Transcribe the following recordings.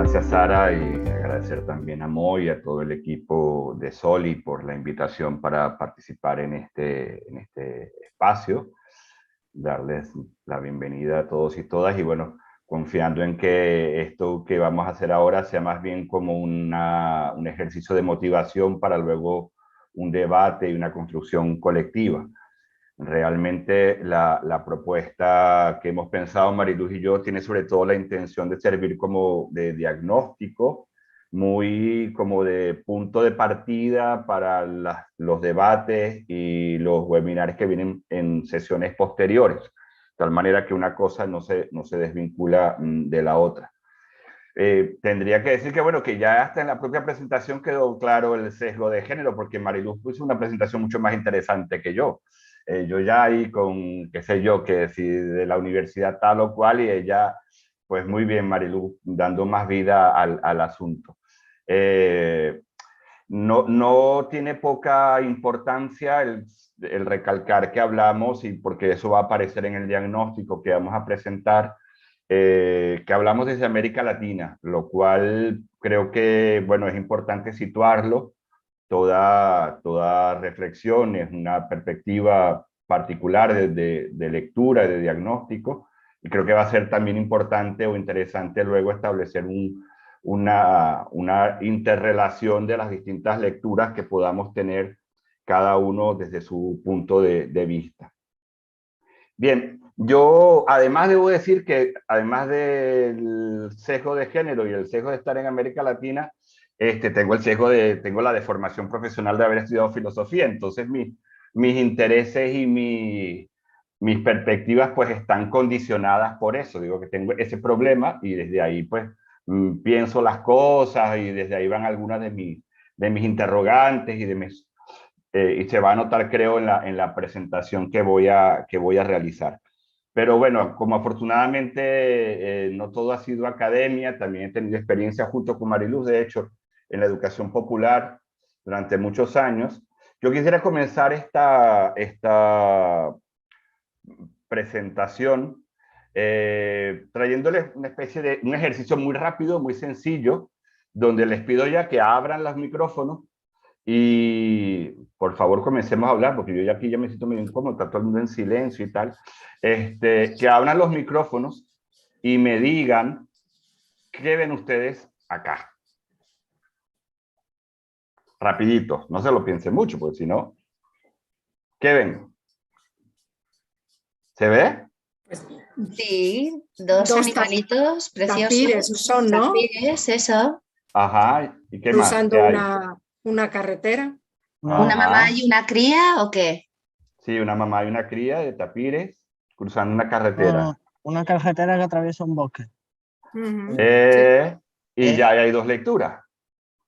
Gracias, Sara, y agradecer también a Moy y a todo el equipo de Soli por la invitación para participar en este espacio. Darles la bienvenida a todos y todas y bueno, confiando en que esto que vamos a hacer ahora sea más bien como un ejercicio de motivación para luego un debate y una construcción colectiva. Realmente la propuesta que hemos pensado Mariluz y yo tiene sobre todo la intención de servir como de diagnóstico, muy como de punto de partida para los debates y los webinars que vienen en sesiones posteriores, de tal manera que una cosa no se desvincula de la otra. Tendría que decir que, bueno, que ya hasta en la propia presentación quedó claro el sesgo de género, porque Mariluz puso una presentación mucho más interesante que yo. Yo ya ahí con, qué sé yo, que si de la universidad tal o cual, y ella, pues muy bien, Mariluz, dando más vida al asunto. Eh, no tiene poca importancia el recalcar que hablamos, y porque eso va a aparecer en el diagnóstico que vamos a presentar, que hablamos desde América Latina, lo cual creo que, bueno, es importante situarlo. Toda reflexión es una perspectiva particular de lectura, de diagnóstico, y creo que va a ser también importante o interesante luego establecer una interrelación de las distintas lecturas que podamos tener cada uno desde su punto de vista. Bien, yo además debo decir que además del sesgo de género y el sesgo de estar en América Latina, tengo la deformación profesional de haber estudiado filosofía, entonces mis intereses y mis perspectivas pues están condicionadas por eso, digo que tengo ese problema y desde ahí pues pienso las cosas y desde ahí van algunas de mis interrogantes y se va a notar, creo, en la presentación que voy a realizar. Pero bueno, como afortunadamente no todo ha sido academia, también he tenido experiencia junto con Mariluz, de hecho, en la educación popular durante muchos años. Yo quisiera comenzar esta presentación trayéndoles una especie de un ejercicio muy rápido, muy sencillo, donde les pido ya que abran los micrófonos y por favor comencemos a hablar, porque yo ya aquí ya me siento medio incómodo, está todo el mundo en silencio y tal. Que abran los micrófonos y me digan qué ven ustedes acá. Rapidito, no se lo piensen mucho, porque si no, ¿qué ven? ¿Se ve? Pues, Sí, dos dos animalitos tapires preciosos. son, ¿no? Tapires, eso. Ajá, ¿y qué más? ¿Qué Cruzando hay? una carretera. ¿Una mamá Ajá, y una cría o qué? sí, una mamá y una cría de tapires cruzando una No, carretera. una carretera que atraviesa un bosque. Ujú. Sí. Eh, y ya Eh, hay dos lecturas.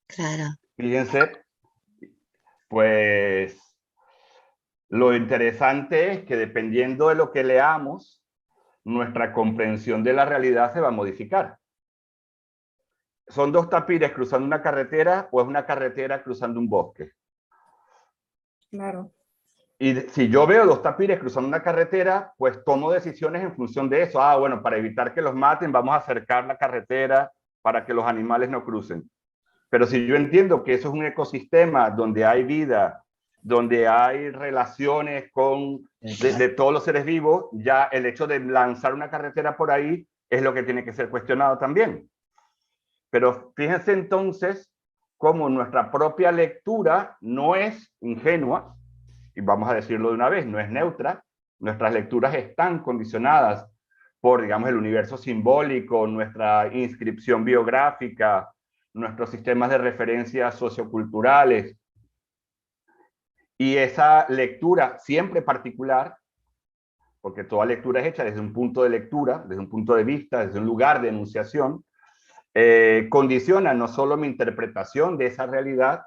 claro. Fíjense, pues lo interesante es que dependiendo de lo que leamos, nuestra comprensión de la realidad se va a modificar. ¿Son dos tapires cruzando una carretera o es una carretera cruzando un bosque? Claro. Y si yo veo dos tapires cruzando una carretera, pues tomo decisiones en función de eso. Ah, bueno, para evitar que los maten, vamos a acercar la carretera para que los animales no crucen. Pero si yo entiendo que eso es un ecosistema donde hay vida, donde hay relaciones de todos los seres vivos, ya el hecho de lanzar una carretera por ahí es lo que tiene que ser cuestionado también. Pero fíjense entonces cómo nuestra propia lectura no es ingenua, y vamos a decirlo de una vez, no es neutra. Nuestras lecturas están condicionadas por, digamos, el universo simbólico, nuestra inscripción biográfica, nuestros sistemas de referencia socioculturales. Y esa lectura siempre particular, porque toda lectura es hecha desde un punto de lectura, desde un punto de vista, desde un lugar de enunciación, condiciona no solo mi interpretación de esa realidad,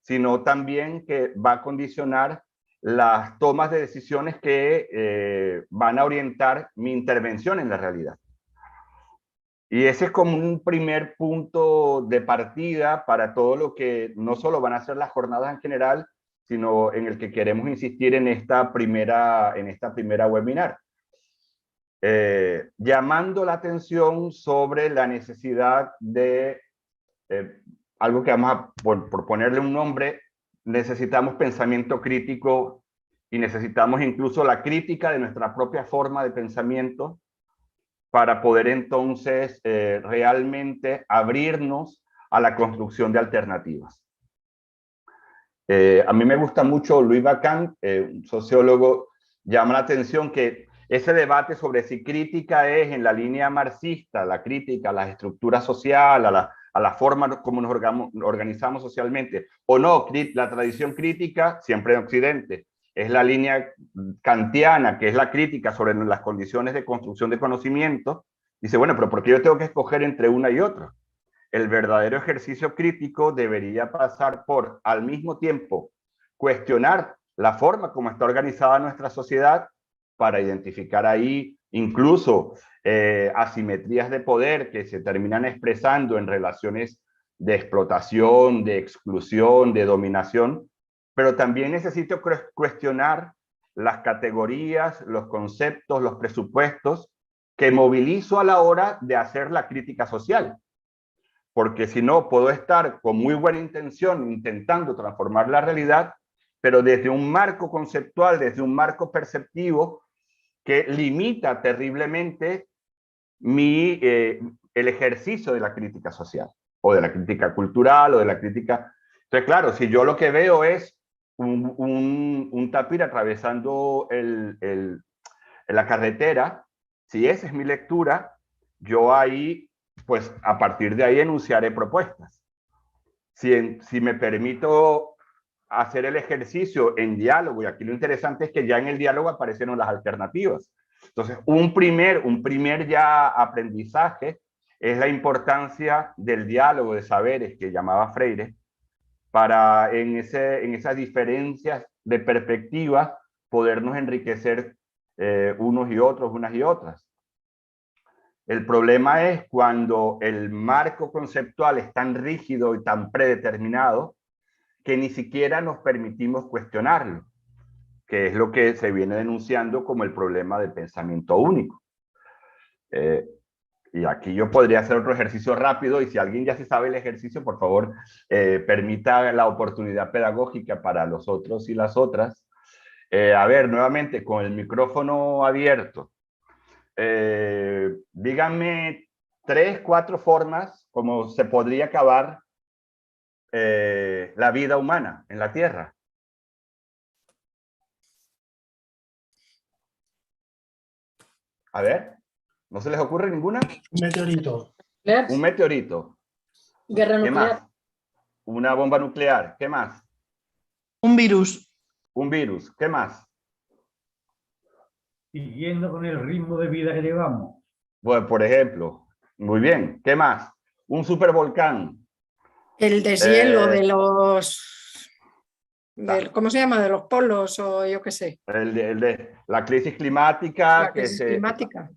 sino también que va a condicionar las tomas de decisiones que van a orientar mi intervención en la realidad. Y ese es como un primer punto de partida para todo lo que no solo van a ser las jornadas en general, sino en el que queremos insistir en esta primera webinar. llamando la atención sobre la necesidad de algo que vamos a, por ponerle un nombre, necesitamos pensamiento crítico y necesitamos incluso la crítica de nuestra propia forma de pensamiento para poder entonces realmente abrirnos a la construcción de alternativas. A mí me gusta mucho Louis Bacán, un sociólogo, llama la atención que ese debate sobre si crítica es en la línea marxista, la crítica a la estructura social, a la forma como nos organizamos socialmente, o no, la tradición crítica, siempre en Occidente, es la línea kantiana, que es la crítica sobre las condiciones de construcción de conocimiento. Dice, bueno, pero ¿por qué yo tengo que escoger entre una y otra? El verdadero ejercicio crítico debería pasar por, al mismo tiempo, cuestionar la forma como está organizada nuestra sociedad para identificar ahí incluso asimetrías de poder que se terminan expresando en relaciones de explotación, de exclusión, de dominación, pero también necesito cuestionar las categorías, los conceptos, los presupuestos que movilizo a la hora de hacer la crítica social. Porque si no, puedo estar con muy buena intención intentando transformar la realidad, pero desde un marco conceptual, desde un marco perceptivo que limita terriblemente el ejercicio de la crítica social, o de la crítica cultural, o de la crítica... Entonces, claro, si yo lo que veo es un tapir atravesando la carretera, si esa es mi lectura, yo ahí, pues a partir de ahí enunciaré propuestas. Si me permito hacer el ejercicio en diálogo, y aquí lo interesante es que ya en el diálogo aparecieron las alternativas. Entonces, un primer ya aprendizaje es la importancia del diálogo de saberes que llamaba Freire, para en esas diferencias de perspectiva podernos enriquecer unos y otros, unas y otras. El problema es cuando el marco conceptual es tan rígido y tan predeterminado que ni siquiera nos permitimos cuestionarlo, que es lo que se viene denunciando como el problema del pensamiento único. Y aquí yo podría hacer otro ejercicio rápido, y si alguien ya se sabe el ejercicio, por favor, permita la oportunidad pedagógica para los otros y las otras. A ver, nuevamente, con el micrófono abierto. Díganme 3, 4 formas como se podría acabar la vida humana en la Tierra. A ver, ¿no se les ocurre ninguna? Un meteorito. Un meteorito. Guerra ¿Qué nuclear. más? Una bomba nuclear. ¿Qué más? Un virus. Un virus. ¿Qué más? Siguiendo con el ritmo de vida que llevamos. Bueno, por ejemplo. Muy bien. ¿Qué más? Un supervolcán. El deshielo de los... ¿cómo se llama? De los polos o yo qué sé. La crisis climática. La crisis climática.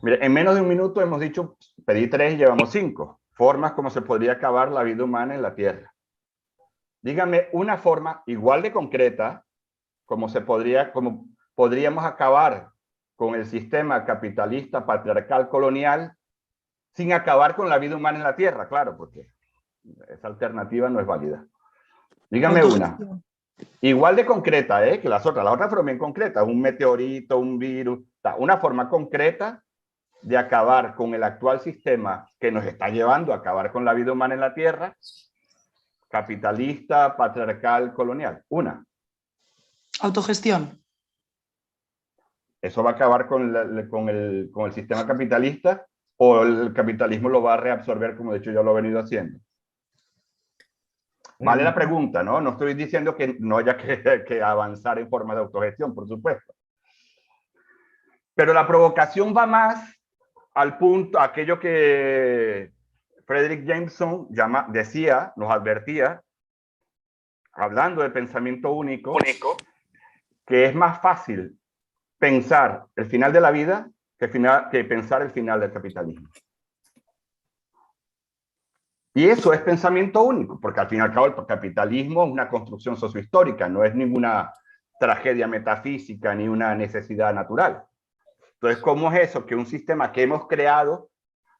Mire, en menos de un minuto hemos dicho, pedí 3 y llevamos 5. Formas como se podría acabar la vida humana en la Tierra. Dígame una forma igual de concreta como podríamos acabar con el sistema capitalista, patriarcal, colonial, sin acabar con la vida humana en la Tierra, claro, porque esa alternativa no es válida. Dígame una. Igual de concreta, que las otras. Las otras fueron bien concretas. Un meteorito, un virus. Una forma concreta de acabar con el actual sistema que nos está llevando a acabar con la vida humana en la Tierra, capitalista, patriarcal, colonial. Una. Autogestión. ¿Eso va a acabar con el sistema capitalista o el capitalismo lo va a reabsorber, como de hecho ya lo ha venido haciendo? Vale la pregunta, ¿no? No estoy diciendo que no haya que avanzar en forma de autogestión, por supuesto. Pero la provocación va más al punto, aquello que Frederick Jameson nos advertía, hablando de pensamiento único, que es más fácil pensar el final de la vida que pensar el final del capitalismo. Y eso es pensamiento único, porque al fin y al cabo el capitalismo es una construcción sociohistórica, no es ninguna tragedia metafísica ni una necesidad natural. Entonces, ¿cómo es eso? Que un sistema que hemos creado,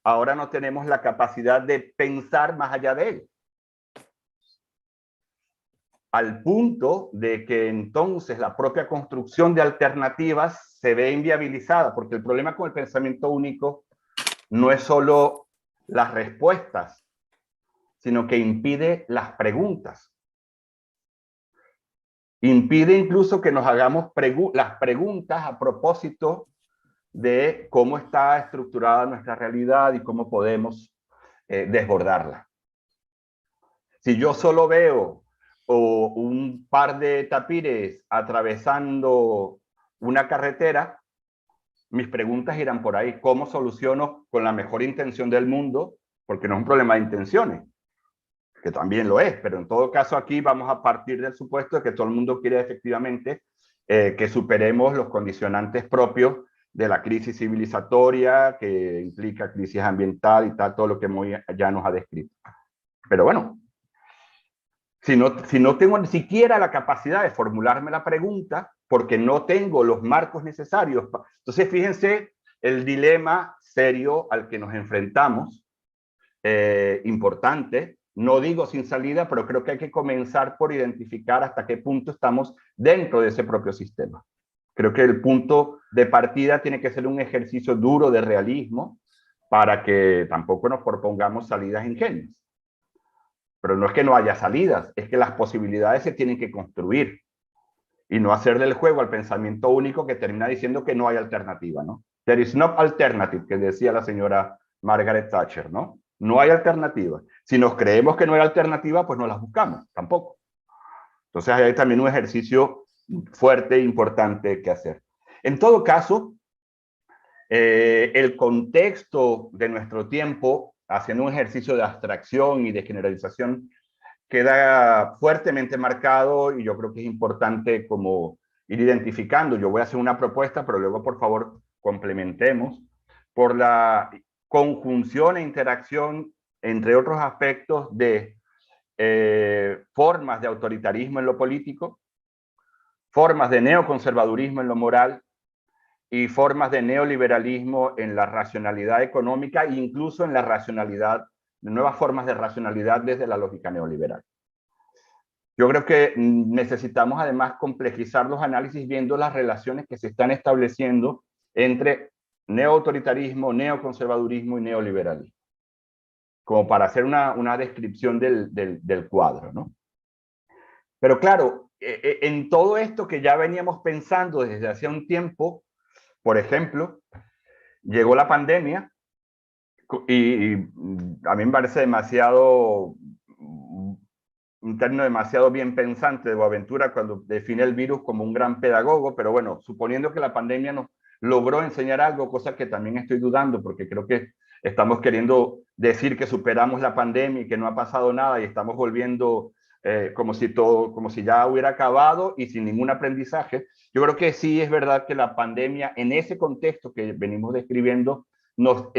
ahora no tenemos la capacidad de pensar más allá de él. Al punto de que entonces la propia construcción de alternativas se ve inviabilizada, porque el problema con el pensamiento único no es solo las respuestas, sino que impide las preguntas. Impide incluso que nos hagamos las preguntas a propósito de cómo está estructurada nuestra realidad y cómo podemos desbordarla. Si yo solo veo un par de tapires atravesando una carretera, mis preguntas irán por ahí. ¿Cómo soluciono con la mejor intención del mundo? Porque no es un problema de intenciones, que también lo es, pero en todo caso aquí vamos a partir del supuesto de que todo el mundo quiere efectivamente que superemos los condicionantes propios de la crisis civilizatoria, que implica crisis ambiental y tal, todo lo que Moy ya nos ha descrito. Pero bueno, si no tengo ni siquiera la capacidad de formularme la pregunta, porque no tengo los marcos necesarios. Entonces, fíjense el dilema serio al que nos enfrentamos, importante. No digo sin salida, pero creo que hay que comenzar por identificar hasta qué punto estamos dentro de ese propio sistema. Creo que el punto de partida tiene que ser un ejercicio duro de realismo para que tampoco nos propongamos salidas ingenuas. Pero no es que no haya salidas, es que las posibilidades se tienen que construir y no hacer del juego al pensamiento único que termina diciendo que no hay alternativa, ¿no? There is no alternative, que decía la señora Margaret Thatcher, ¿no? No hay alternativa. Si nos creemos que no hay alternativa, pues no las buscamos, tampoco. Entonces hay también un ejercicio fuerte e importante que hacer. En todo caso, el contexto de nuestro tiempo, haciendo un ejercicio de abstracción y de generalización, queda fuertemente marcado y yo creo que es importante como ir identificando. Yo voy a hacer una propuesta, pero luego por favor complementemos por la conjunción e interacción, entre otros aspectos, de formas de autoritarismo en lo político, formas de neoconservadurismo en lo moral y formas de neoliberalismo en la racionalidad económica e incluso en la racionalidad, nuevas formas de racionalidad desde la lógica neoliberal. Yo creo que necesitamos además complejizar los análisis viendo las relaciones que se están estableciendo entre neoautoritarismo, neoconservadurismo y neoliberalismo, como para hacer una descripción del cuadro, ¿no? Pero claro, en todo esto que ya veníamos pensando desde hace un tiempo, por ejemplo, llegó la pandemia y a mí me parece demasiado, un término demasiado bien pensante de Boaventura cuando define el virus como un gran pedagogo, pero bueno, suponiendo que la pandemia nos logró enseñar algo, cosa que también estoy dudando, porque creo que estamos queriendo decir que superamos la pandemia y que no ha pasado nada y estamos volviendo como si ya hubiera acabado y sin ningún aprendizaje. Yo creo que sí es verdad que la pandemia, en ese contexto que venimos describiendo, nos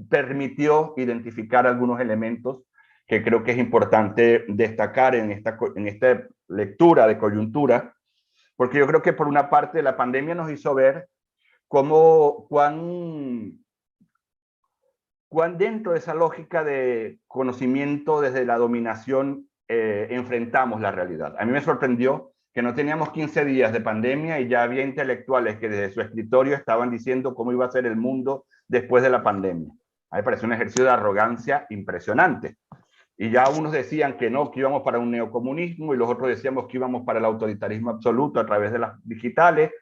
permitió identificar algunos elementos que creo que es importante destacar en esta lectura de coyuntura, porque yo creo que por una parte la pandemia nos hizo ver cuán dentro de esa lógica de conocimiento desde la dominación enfrentamos la realidad. A mí me sorprendió que no teníamos 15 días de pandemia y ya había intelectuales que desde su escritorio estaban diciendo cómo iba a ser el mundo después de la pandemia. A mí me parece un ejercicio de arrogancia impresionante. Y ya unos decían que no, que íbamos para un neocomunismo y los otros decíamos que íbamos para el autoritarismo absoluto a través de las digitales.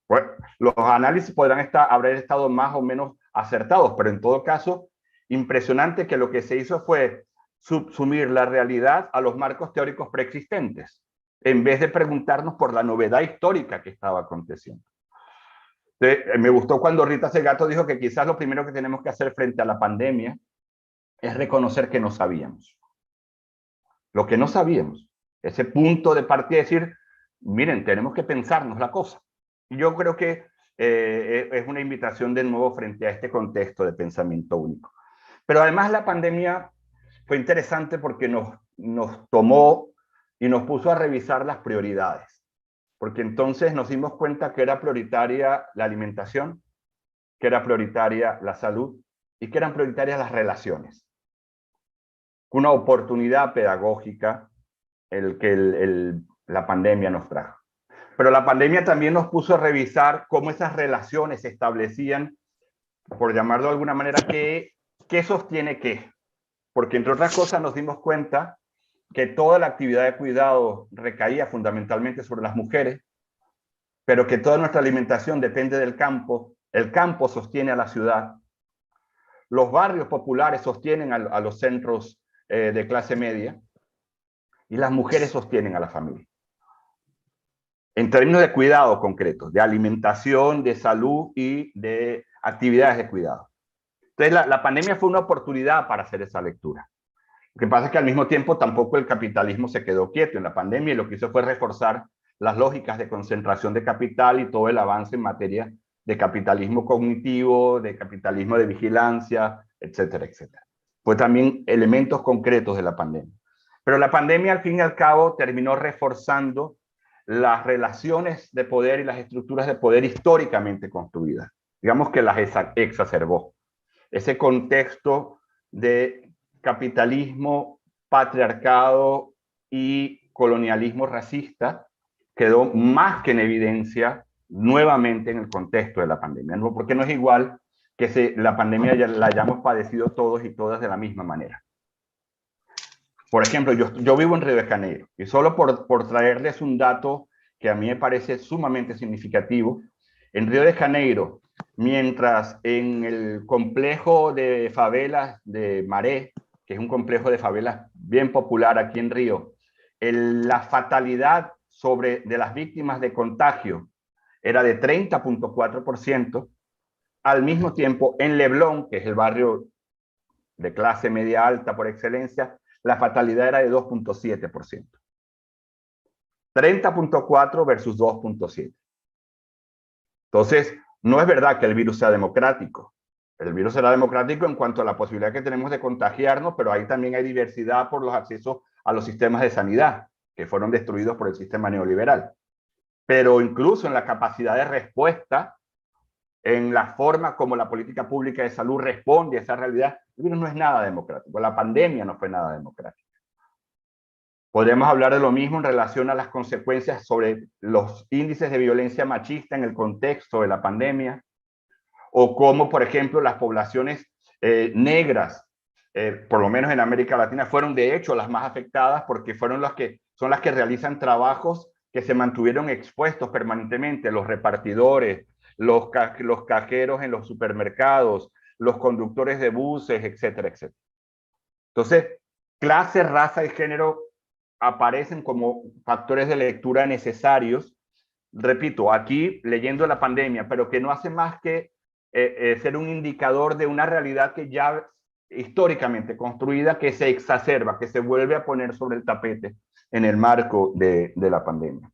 Pues, los análisis podrán haber estado más o menos acertados, pero en todo caso, impresionante que lo que se hizo fue subsumir la realidad a los marcos teóricos preexistentes, en vez de preguntarnos por la novedad histórica que estaba aconteciendo. Entonces, me gustó cuando Rita Segato dijo que quizás lo primero que tenemos que hacer frente a la pandemia es reconocer que no sabíamos. Lo que no sabíamos. Ese punto de partida, decir, miren, tenemos que pensarnos la cosa. Y yo creo que es una invitación de nuevo frente a este contexto de pensamiento único. Pero además la pandemia fue interesante porque nos tomó y nos puso a revisar las prioridades. porque entonces nos dimos cuenta que era prioritaria la alimentación, que era prioritaria la salud y que eran prioritarias las relaciones. Una oportunidad pedagógica la pandemia nos trajo. Pero la pandemia también nos puso a revisar cómo esas relaciones se establecían, por llamarlo de alguna manera, qué sostiene qué. Porque entre otras cosas nos dimos cuenta que toda la actividad de cuidado recaía fundamentalmente sobre las mujeres, pero que toda nuestra alimentación depende del campo. El campo sostiene a la ciudad. Los barrios populares sostienen a los centros de clase media y las mujeres sostienen a la familia. En términos de cuidado concretos, de alimentación, de salud y de actividades de cuidado. Entonces la pandemia fue una oportunidad para hacer esa lectura. Lo que pasa es que al mismo tiempo tampoco el capitalismo se quedó quieto en la pandemia y lo que hizo fue reforzar las lógicas de concentración de capital y todo el avance en materia de capitalismo cognitivo, de capitalismo de vigilancia, etcétera, etcétera. Fue también elementos concretos de la pandemia. Pero la pandemia al fin y al cabo terminó reforzando las relaciones de poder y las estructuras de poder históricamente construidas. Digamos que las exacerbó. Ese contexto de capitalismo, patriarcado y colonialismo racista quedó más que en evidencia nuevamente en el contexto de la pandemia, ¿no? Porque no es igual que la pandemia la hayamos padecido todos y todas de la misma manera. Por ejemplo, yo vivo en Río de Janeiro y solo por traerles un dato que a mí me parece sumamente significativo, en Río de Janeiro, mientras en el complejo de favelas de Maré, que es un complejo de favelas bien popular aquí en Río, la fatalidad de las víctimas de contagio era de 30.4%, al mismo tiempo en Leblon, que es el barrio de clase media alta por excelencia, la fatalidad era de 2.7%. 30.4 versus 2.7. Entonces, no es verdad que el virus sea democrático. El virus será democrático en cuanto a la posibilidad que tenemos de contagiarnos, pero ahí también hay diversidad por los accesos a los sistemas de sanidad, que fueron destruidos por el sistema neoliberal. Pero incluso en la capacidad de respuesta, en la forma como la política pública de salud responde a esa realidad, el virus no es nada democrático. La pandemia no fue nada democrática. Podemos hablar de lo mismo en relación a las consecuencias sobre los índices de violencia machista en el contexto de la pandemia, o cómo, por ejemplo, las poblaciones negras, por lo menos en América Latina, fueron de hecho las más afectadas porque son las que realizan trabajos que se mantuvieron expuestos permanentemente, los repartidores, los cajeros en los supermercados, los conductores de buses, etcétera, etcétera. Entonces, clase, raza y género aparecen como factores de lectura necesarios, repito, aquí leyendo la pandemia, pero que no hace más que ser un indicador de una realidad que ya históricamente construida, que se exacerba, que se vuelve a poner sobre el tapete en el marco de la pandemia.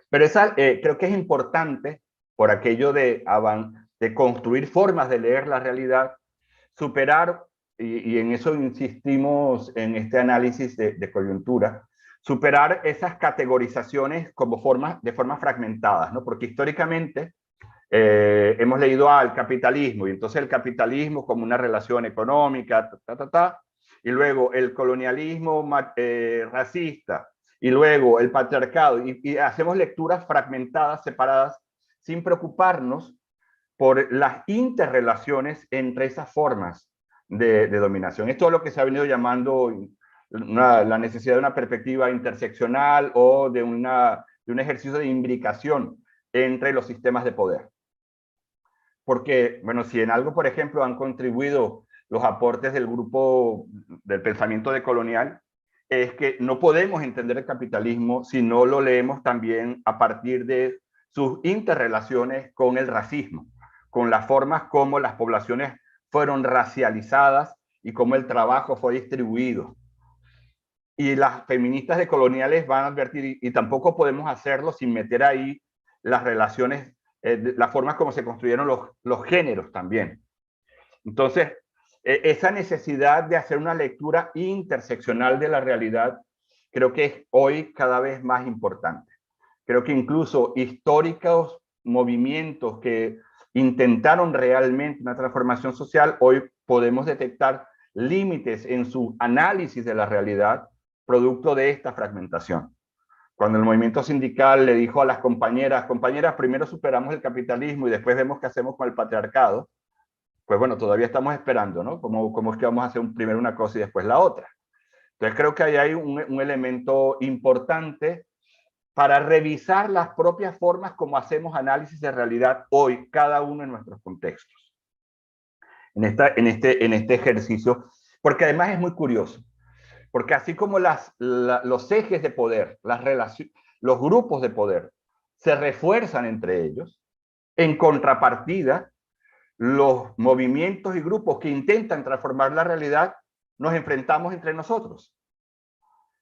Pero creo que es importante, por aquello de construir formas de leer la realidad, superar, y en eso insistimos en este análisis de coyuntura, superar esas categorizaciones de formas fragmentadas, ¿no? Porque históricamente hemos leído el capitalismo, y entonces el capitalismo como una relación económica, y luego el colonialismo racista, y luego el patriarcado, y hacemos lecturas fragmentadas, separadas, sin preocuparnos por las interrelaciones entre esas formas de dominación. Esto es lo que se ha venido llamando la necesidad de una perspectiva interseccional o de un ejercicio de imbricación entre los sistemas de poder. Porque, bueno, si en algo, por ejemplo, han contribuido los aportes del grupo del pensamiento decolonial, es que no podemos entender el capitalismo si no lo leemos también a partir de sus interrelaciones con el racismo, con las formas como las poblaciones fueron racializadas y cómo el trabajo fue distribuido. Y las feministas decoloniales van a advertir, y tampoco podemos hacerlo sin meter ahí las relaciones, las formas como se construyeron los géneros también. Entonces, esa necesidad de hacer una lectura interseccional de la realidad creo que es hoy cada vez más importante. Creo que incluso históricos movimientos que intentaron realmente una transformación social, hoy podemos detectar límites en su análisis de la realidad producto de esta fragmentación. Cuando el movimiento sindical le dijo a las compañeras, primero superamos el capitalismo y después vemos qué hacemos con el patriarcado, pues bueno, todavía estamos esperando, ¿no? ¿Cómo es que vamos a hacer primero una cosa y después la otra? Entonces creo que ahí hay un elemento importante para revisar las propias formas como hacemos análisis de realidad hoy, cada uno en nuestros contextos. En este ejercicio, porque además es muy curioso, porque así como los ejes de poder, los grupos de poder se refuerzan entre ellos, en contrapartida, los movimientos y grupos que intentan transformar la realidad nos enfrentamos entre nosotros.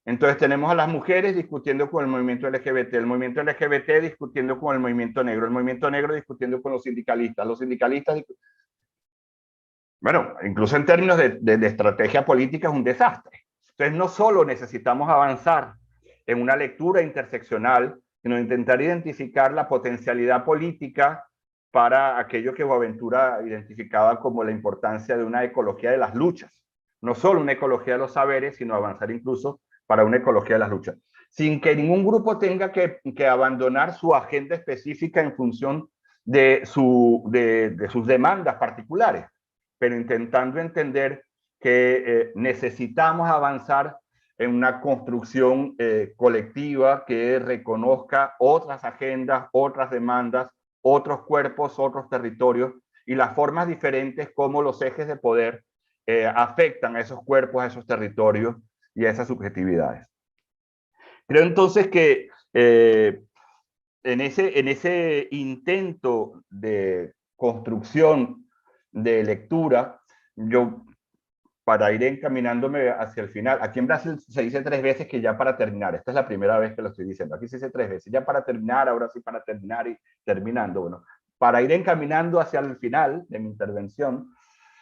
Entonces tenemos a las mujeres discutiendo con el movimiento LGBT discutiendo con el movimiento negro discutiendo con los sindicalistas bueno, incluso en términos de estrategia política es un desastre. Entonces no solo necesitamos avanzar en una lectura interseccional, sino intentar identificar la potencialidad política para aquello que Boaventura identificaba como la importancia de una ecología de las luchas. No solo una ecología de los saberes, sino avanzar incluso para una ecología de las luchas. Sin que ningún grupo tenga que abandonar su agenda específica en función de sus demandas particulares, pero intentando entender que necesitamos avanzar en una construcción colectiva que reconozca otras agendas, otras demandas, otros cuerpos, otros territorios y las formas diferentes como los ejes de poder afectan a esos cuerpos, a esos territorios y a esas subjetividades. Creo entonces que en ese intento de construcción de lectura, yo, para ir encaminándome hacia el final, aquí en Brasil se dice 3 veces que ya para terminar, esta es la primera vez que lo estoy diciendo, aquí se dice 3 veces, ya para terminar, ahora sí para terminar y terminando, bueno, para ir encaminando hacia el final de mi intervención,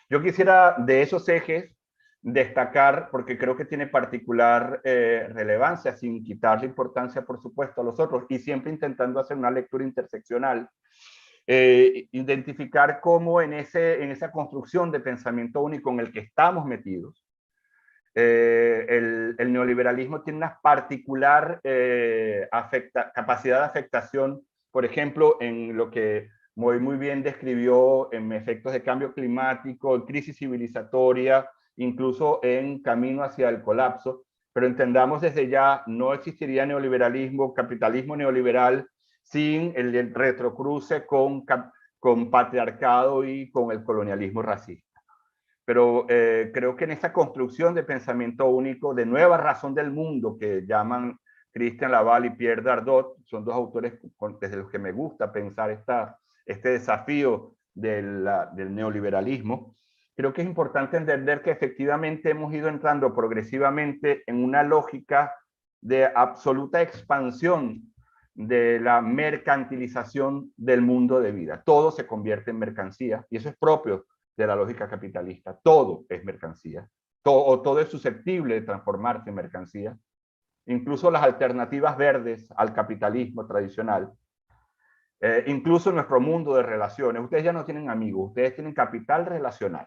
yo quisiera de esos ejes destacar, porque creo que tiene particular relevancia, sin quitarle importancia, por supuesto, a los otros, y siempre intentando hacer una lectura interseccional, identificar cómo en esa construcción de pensamiento único en el que estamos metidos, el neoliberalismo tiene una particular capacidad de afectación, por ejemplo, en lo que muy bien describió en efectos de cambio climático, en crisis civilizatoria, incluso en camino hacia el colapso, pero entendamos desde ya, no existiría neoliberalismo, capitalismo neoliberal, sin el retrocruce con patriarcado y con el colonialismo racista. Pero creo que en esta construcción de pensamiento único, de nueva razón del mundo, que llaman Christian Laval y Pierre Dardot, son 2 autores desde los que me gusta pensar este desafío del neoliberalismo, creo que es importante entender que efectivamente hemos ido entrando progresivamente en una lógica de absoluta expansión de la mercantilización del mundo de vida. Todo se convierte en mercancía y eso es propio de la lógica capitalista. Todo es mercancía, todo es susceptible de transformarse en mercancía. Incluso las alternativas verdes al capitalismo tradicional, incluso en nuestro mundo de relaciones, ustedes ya no tienen amigos, ustedes tienen capital relacional.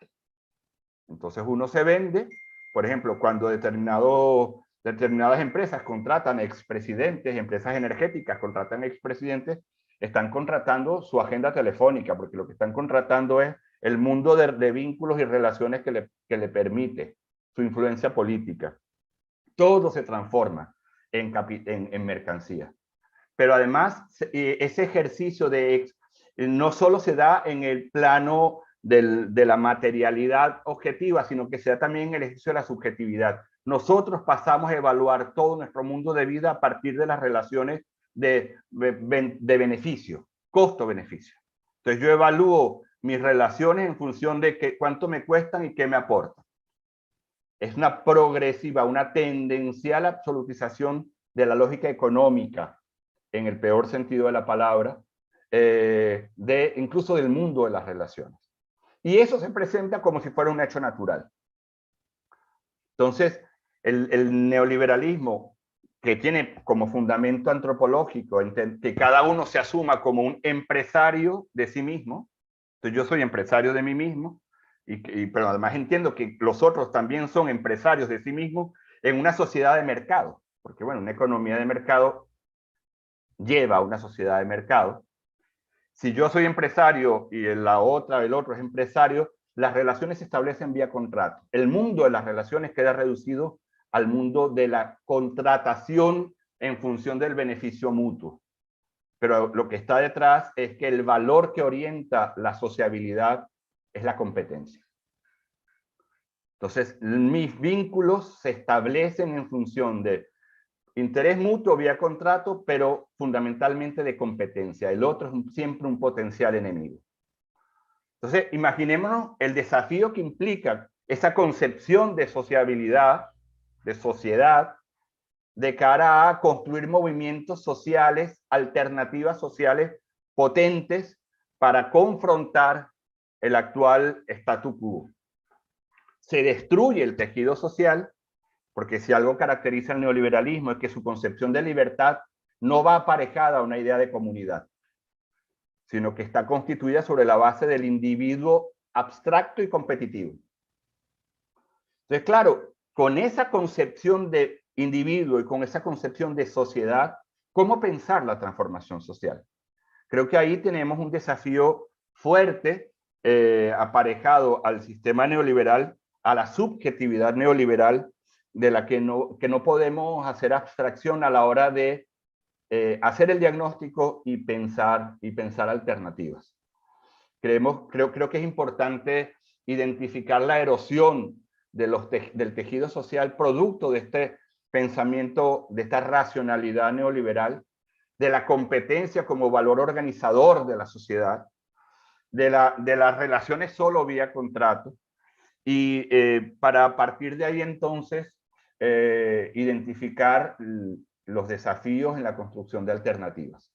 Entonces uno se vende, por ejemplo, cuando determinadas empresas contratan expresidentes, empresas energéticas contratan expresidentes, están contratando su agenda telefónica, porque lo que están contratando es el mundo de vínculos y relaciones que le permite su influencia política. Todo se transforma en mercancía. Pero además, ese ejercicio no solo se da en el plano de la materialidad objetiva, sino que se da también en el ejercicio de la subjetividad. Nosotros pasamos a evaluar todo nuestro mundo de vida a partir de las relaciones de beneficio, costo-beneficio. Entonces yo evalúo mis relaciones en función de cuánto me cuestan y qué me aportan. Es una progresiva, una tendencial absolutización de la lógica económica, en el peor sentido de la palabra, incluso del mundo de las relaciones. Y eso se presenta como si fuera un hecho natural. Entonces, el neoliberalismo que tiene como fundamento antropológico que cada uno se asuma como un empresario de sí mismo. Entonces yo soy empresario de mí mismo, pero además entiendo que los otros también son empresarios de sí mismos en una sociedad de mercado, porque bueno, una economía de mercado lleva a una sociedad de mercado. Si yo soy empresario y el otro es empresario, las relaciones se establecen vía contrato. El mundo de las relaciones queda reducido al mundo de la contratación en función del beneficio mutuo. Pero lo que está detrás es que el valor que orienta la sociabilidad es la competencia. Entonces, mis vínculos se establecen en función de interés mutuo vía contrato, pero fundamentalmente de competencia. El otro es siempre un potencial enemigo. Entonces, imaginémonos el desafío que implica esa concepción de sociabilidad, de sociedad, de cara a construir movimientos sociales, alternativas sociales potentes para confrontar el actual statu quo. Se destruye el tejido social, porque si algo caracteriza el neoliberalismo es que su concepción de libertad no va aparejada a una idea de comunidad, sino que está constituida sobre la base del individuo abstracto y competitivo. Entonces, claro, con esa concepción de individuo y con esa concepción de sociedad, ¿cómo pensar la transformación social? Creo que ahí tenemos un desafío fuerte aparejado al sistema neoliberal, a la subjetividad neoliberal, de la que no podemos hacer abstracción a la hora de hacer el diagnóstico y pensar alternativas. Creo que es importante identificar la erosión del tejido social producto de este pensamiento, de esta racionalidad neoliberal, de la competencia como valor organizador de la sociedad, de las relaciones solo vía contrato, y para partir de ahí entonces identificar los desafíos en la construcción de alternativas.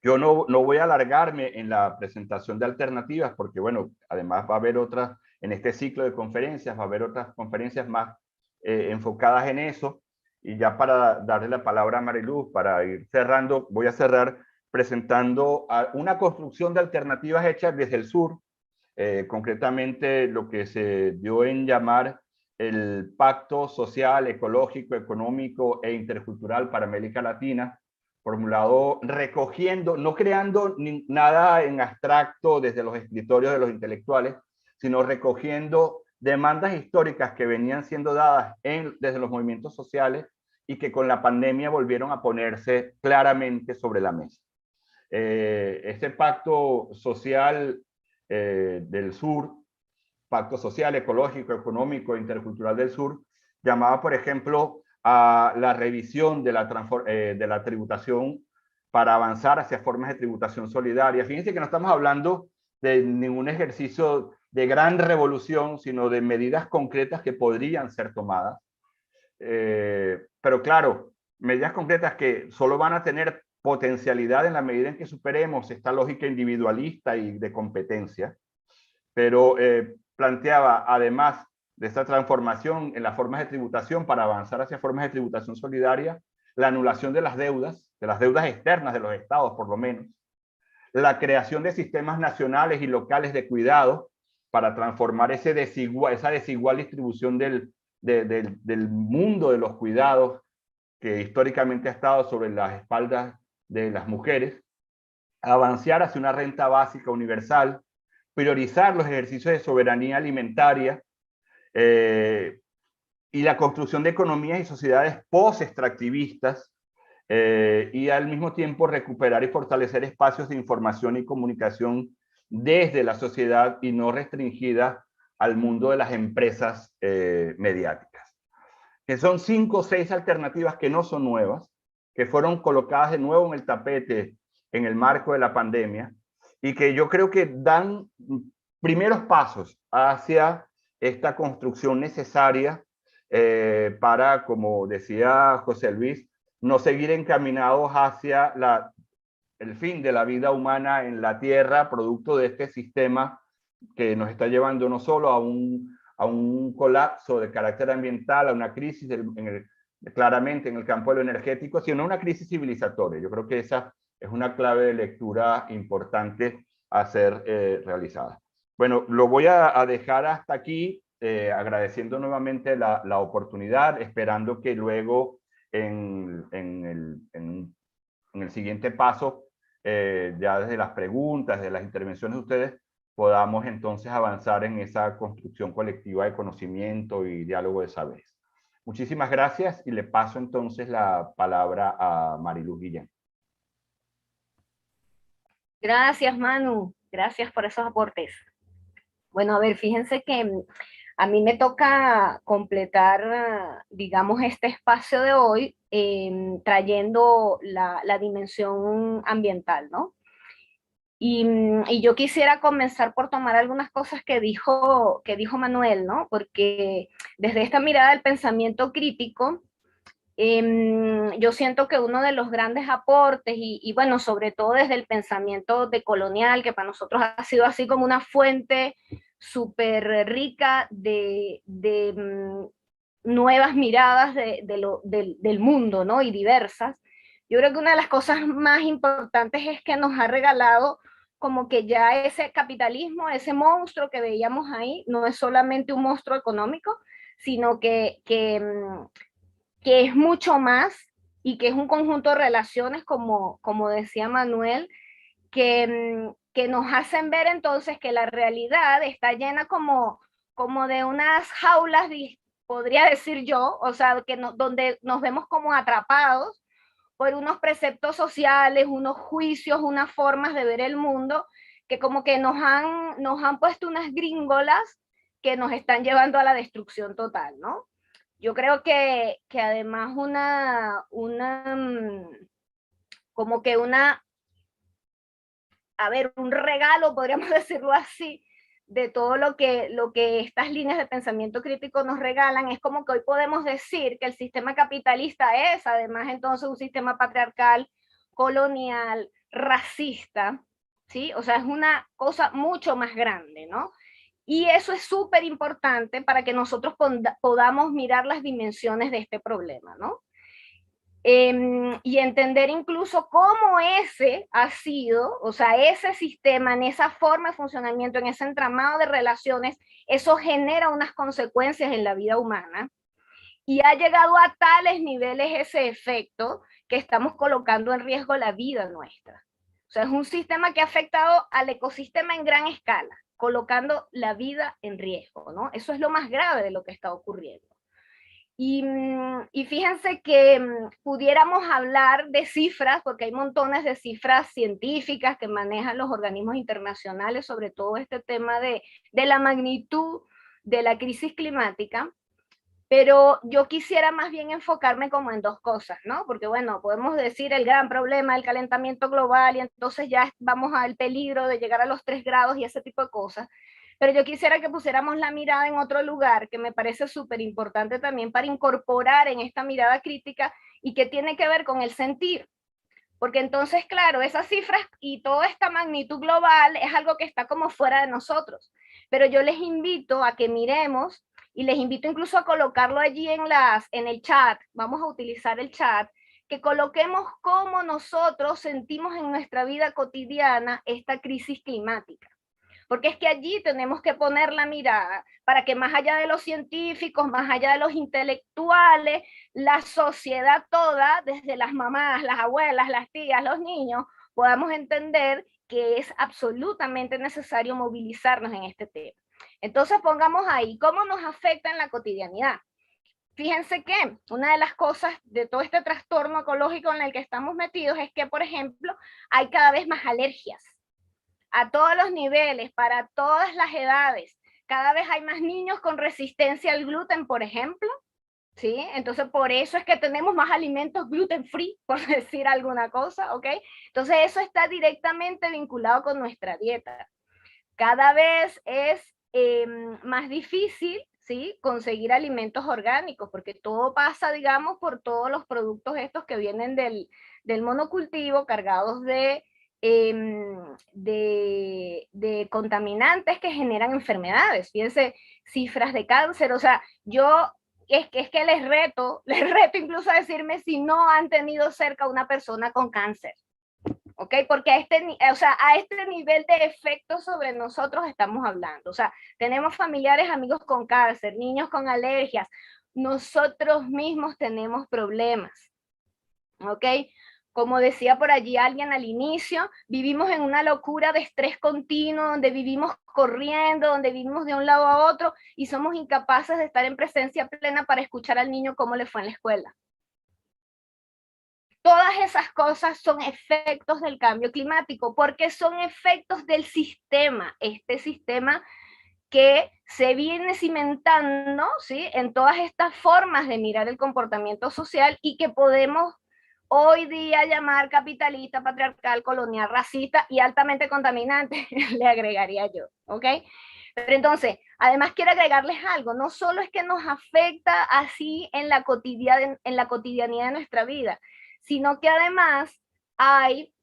Yo no voy a alargarme en la presentación de alternativas porque, bueno, además va a haber otras, en este ciclo de conferencias, va a haber otras conferencias más enfocadas en eso. Y ya para darle la palabra a Mariluz, para ir cerrando, voy a cerrar presentando una construcción de alternativas hechas desde el sur, concretamente lo que se dio en llamar el Pacto Social, Ecológico, Económico e Intercultural para América Latina, formulado recogiendo, no creando nada en abstracto desde los escritorios de los intelectuales, sino recogiendo demandas históricas que venían siendo dadas desde los movimientos sociales y que con la pandemia volvieron a ponerse claramente sobre la mesa. Este pacto social del sur, pacto social, ecológico, económico, intercultural del sur, llamaba, por ejemplo, a la revisión de la tributación para avanzar hacia formas de tributación solidaria. Fíjense que no estamos hablando de ningún ejercicio de gran revolución, sino de medidas concretas que podrían ser tomadas. Pero claro, medidas concretas que solo van a tener potencialidad en la medida en que superemos esta lógica individualista y de competencia, pero planteaba, además de esta transformación en las formas de tributación para avanzar hacia formas de tributación solidaria, la anulación de las deudas externas de los estados por lo menos, la creación de sistemas nacionales y locales de cuidado para transformar esa desigual distribución del mundo de los cuidados que históricamente ha estado sobre las espaldas de las mujeres, avanzar hacia una renta básica universal, priorizar los ejercicios de soberanía alimentaria y la construcción de economías y sociedades post-extractivistas y al mismo tiempo recuperar y fortalecer espacios de información y comunicación desde la sociedad y no restringida al mundo de las empresas mediáticas. Que son 5 o 6 alternativas que no son nuevas, que fueron colocadas de nuevo en el tapete en el marco de la pandemia y que yo creo que dan primeros pasos hacia esta construcción necesaria para, como decía José Luis, no seguir encaminados hacia el fin de la vida humana en la Tierra, producto de este sistema que nos está llevando no solo a un colapso de carácter ambiental, a una crisis claramente en el campo de lo energético, sino una crisis civilizatoria. Yo creo que esa es una clave de lectura importante a ser realizada. Bueno, lo voy a dejar hasta aquí, agradeciendo nuevamente la oportunidad, esperando que luego en el siguiente paso, ya desde las preguntas, de las intervenciones de ustedes, podamos entonces avanzar en esa construcción colectiva de conocimiento y diálogo de saberes. Muchísimas gracias y le paso entonces la palabra a Mariluz Guillén. Gracias, Manu. Gracias por esos aportes. Bueno, a ver, fíjense que a mí me toca completar, digamos, este espacio de hoy trayendo la dimensión ambiental, ¿no? Y yo quisiera comenzar por tomar algunas cosas que dijo Manuel, ¿no? Porque desde esta mirada del pensamiento crítico, yo siento que uno de los grandes aportes, y bueno, sobre todo desde el pensamiento decolonial, que para nosotros ha sido así como una fuente súper rica de nuevas miradas del mundo, ¿no? Y diversas. Yo creo que una de las cosas más importantes es que nos ha regalado como que ya ese capitalismo, ese monstruo que veíamos ahí, no es solamente un monstruo económico, sino que es mucho más y que es un conjunto de relaciones, como decía Manuel, que nos hacen ver entonces que la realidad está llena como de unas jaulas, podría decir yo, o sea, donde nos vemos como atrapados por unos preceptos sociales, unos juicios, unas formas de ver el mundo, que como que nos han puesto unas gringolas que nos están llevando a la destrucción total, ¿no? Yo creo que además como que un regalo, podríamos decirlo así, de todo lo que estas líneas de pensamiento crítico nos regalan, es como que hoy podemos decir que el sistema capitalista es además entonces un sistema patriarcal, colonial, racista, ¿sí? O sea, es una cosa mucho más grande, ¿no? Y eso es súper importante para que nosotros podamos mirar las dimensiones de este problema, ¿no? Y entender incluso cómo ese ha sido, o sea, ese sistema, en esa forma de funcionamiento, en ese entramado de relaciones, eso genera unas consecuencias en la vida humana y ha llegado a tales niveles ese efecto que estamos colocando en riesgo la vida nuestra. O sea, es un sistema que ha afectado al ecosistema en gran escala, colocando la vida en riesgo, ¿no? Eso es lo más grave de lo que está ocurriendo. Y fíjense que pudiéramos hablar de cifras, porque hay montones de cifras científicas que manejan los organismos internacionales sobre todo este tema de la magnitud de la crisis climática, pero yo quisiera más bien enfocarme como en dos cosas, ¿no? Porque bueno, podemos decir el gran problema del calentamiento global y entonces ya vamos al peligro de llegar a los 3 grados y ese tipo de cosas. Pero yo quisiera que pusiéramos la mirada en otro lugar, que me parece súper importante también para incorporar en esta mirada crítica y que tiene que ver con el sentir. Porque entonces, claro, esas cifras y toda esta magnitud global es algo que está como fuera de nosotros. Pero yo les invito a que miremos y les invito incluso a colocarlo allí en el chat, vamos a utilizar el chat, que coloquemos cómo nosotros sentimos en nuestra vida cotidiana esta crisis climática. Porque es que allí tenemos que poner la mirada para que más allá de los científicos, más allá de los intelectuales, la sociedad toda, desde las mamás, las abuelas, las tías, los niños, podamos entender que es absolutamente necesario movilizarnos en este tema. Entonces pongamos ahí, ¿cómo nos afecta en la cotidianidad? Fíjense que una de las cosas de todo este trastorno ecológico en el que estamos metidos es que, por ejemplo, hay cada vez más alergias a todos los niveles, para todas las edades. Cada vez hay más niños con resistencia al gluten, por ejemplo, ¿sí? Entonces, por eso es que tenemos más alimentos gluten free, por decir alguna cosa, ¿ok? Entonces, eso está directamente vinculado con nuestra dieta. Cada vez es más difícil, ¿sí? Conseguir alimentos orgánicos, porque todo pasa, digamos, por todos los productos estos que vienen del monocultivo, cargados de contaminantes que generan enfermedades. Fíjense, cifras de cáncer, o sea, yo es que les reto incluso a decirme si no han tenido cerca a una persona con cáncer. ¿Ok? Porque a este nivel de efecto sobre nosotros estamos hablando. O sea, tenemos familiares, amigos con cáncer, niños con alergias, nosotros mismos tenemos problemas. ¿Ok? Como decía por allí alguien al inicio, vivimos en una locura de estrés continuo, donde vivimos corriendo, donde vivimos de un lado a otro y somos incapaces de estar en presencia plena para escuchar al niño cómo le fue en la escuela. Todas esas cosas son efectos del cambio climático, porque son efectos del sistema, este sistema que se viene cimentando, ¿sí?, en todas estas formas de mirar el comportamiento social y que podemos hoy día llamar capitalista, patriarcal, colonial, racista y altamente contaminante, le agregaría yo, ¿ok? Pero entonces, además quiero agregarles algo, no solo es que nos afecta así en la cotidianidad de nuestra vida, sino que además hay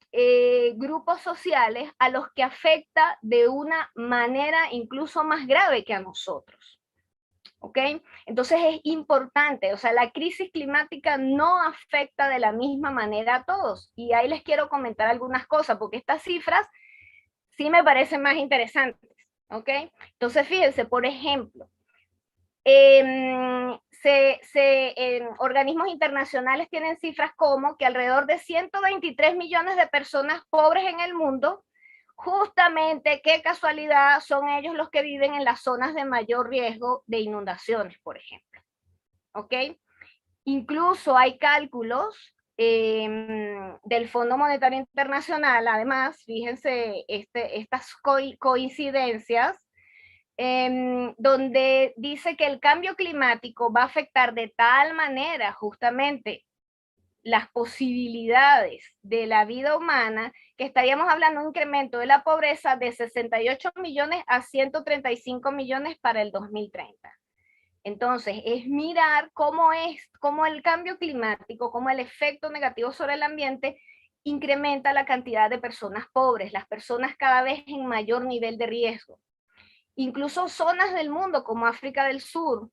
grupos sociales a los que afecta de una manera incluso más grave que a nosotros. ¿Ok? Entonces es importante, o sea, la crisis climática no afecta de la misma manera a todos. Y ahí les quiero comentar algunas cosas, porque estas cifras sí me parecen más interesantes. ¿Ok? Entonces fíjense, por ejemplo, organismos internacionales tienen cifras como que alrededor de 123 millones de personas pobres en el mundo, justamente, qué casualidad, son ellos los que viven en las zonas de mayor riesgo de inundaciones, por ejemplo. ¿Ok? Incluso hay cálculos del Fondo Monetario Internacional, además, fíjense estas coincidencias, donde dice que el cambio climático va a afectar de tal manera justamente las posibilidades de la vida humana, que estaríamos hablando de un incremento de la pobreza de 68 millones a 135 millones para el 2030. Entonces, es mirar cómo el cambio climático, cómo el efecto negativo sobre el ambiente incrementa la cantidad de personas pobres, las personas cada vez en mayor nivel de riesgo. Incluso zonas del mundo como África del Sur,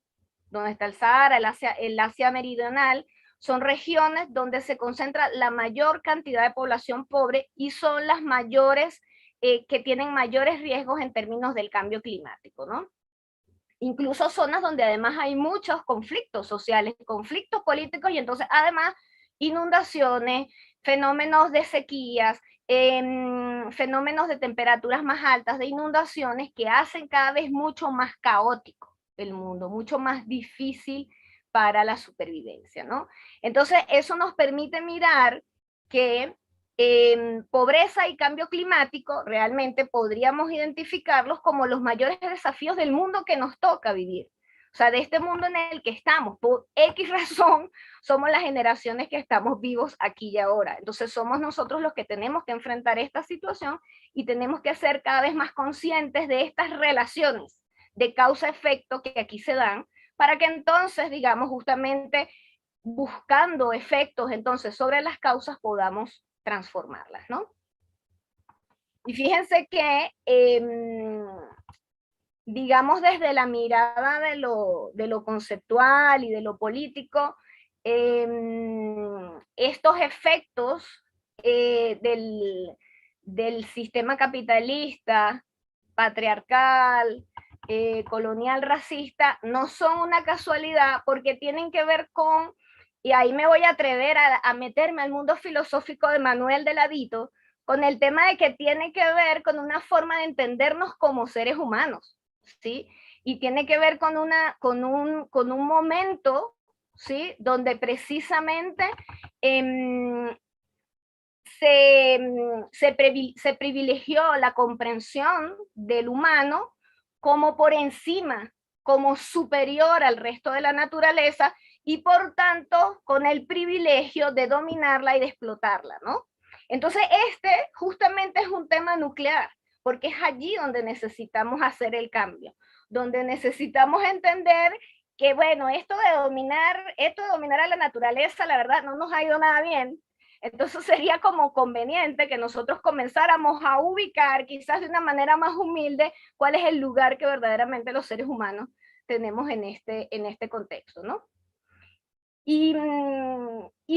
donde está el Sahara, el Asia Meridional, son regiones donde se concentra la mayor cantidad de población pobre y son las mayores, que tienen mayores riesgos en términos del cambio climático, ¿no? Incluso zonas donde además hay muchos conflictos sociales, conflictos políticos y entonces además inundaciones, fenómenos de sequías, fenómenos de temperaturas más altas, de inundaciones que hacen cada vez mucho más caótico el mundo, mucho más difícil para la supervivencia, ¿no? Entonces eso nos permite mirar que pobreza y cambio climático realmente podríamos identificarlos como los mayores desafíos del mundo que nos toca vivir. O sea, de este mundo en el que estamos, por X razón, somos las generaciones que estamos vivos aquí y ahora. Entonces somos nosotros los que tenemos que enfrentar esta situación y tenemos que ser cada vez más conscientes de estas relaciones de causa-efecto que aquí se dan, para que entonces, digamos, justamente buscando efectos entonces sobre las causas podamos transformarlas, ¿no? Y fíjense que digamos desde la mirada de lo conceptual y de lo político, estos efectos del sistema capitalista, patriarcal, colonial, racista, no son una casualidad porque tienen que ver con, y ahí me voy a atrever a meterme al mundo filosófico de Manuel de Ladito, con el tema de que tiene que ver con una forma de entendernos como seres humanos, ¿sí? Y tiene que ver con un momento, ¿sí?, donde precisamente se privilegió la comprensión del humano como por encima, como superior al resto de la naturaleza y por tanto con el privilegio de dominarla y de explotarla, ¿no? Entonces justamente es un tema nuclear, porque es allí donde necesitamos hacer el cambio, donde necesitamos entender que, bueno, esto de dominar a la naturaleza, la verdad, no nos ha ido nada bien. Entonces sería como conveniente que nosotros comenzáramos a ubicar, quizás de una manera más humilde, cuál es el lugar que verdaderamente los seres humanos tenemos en este contexto, ¿no? Y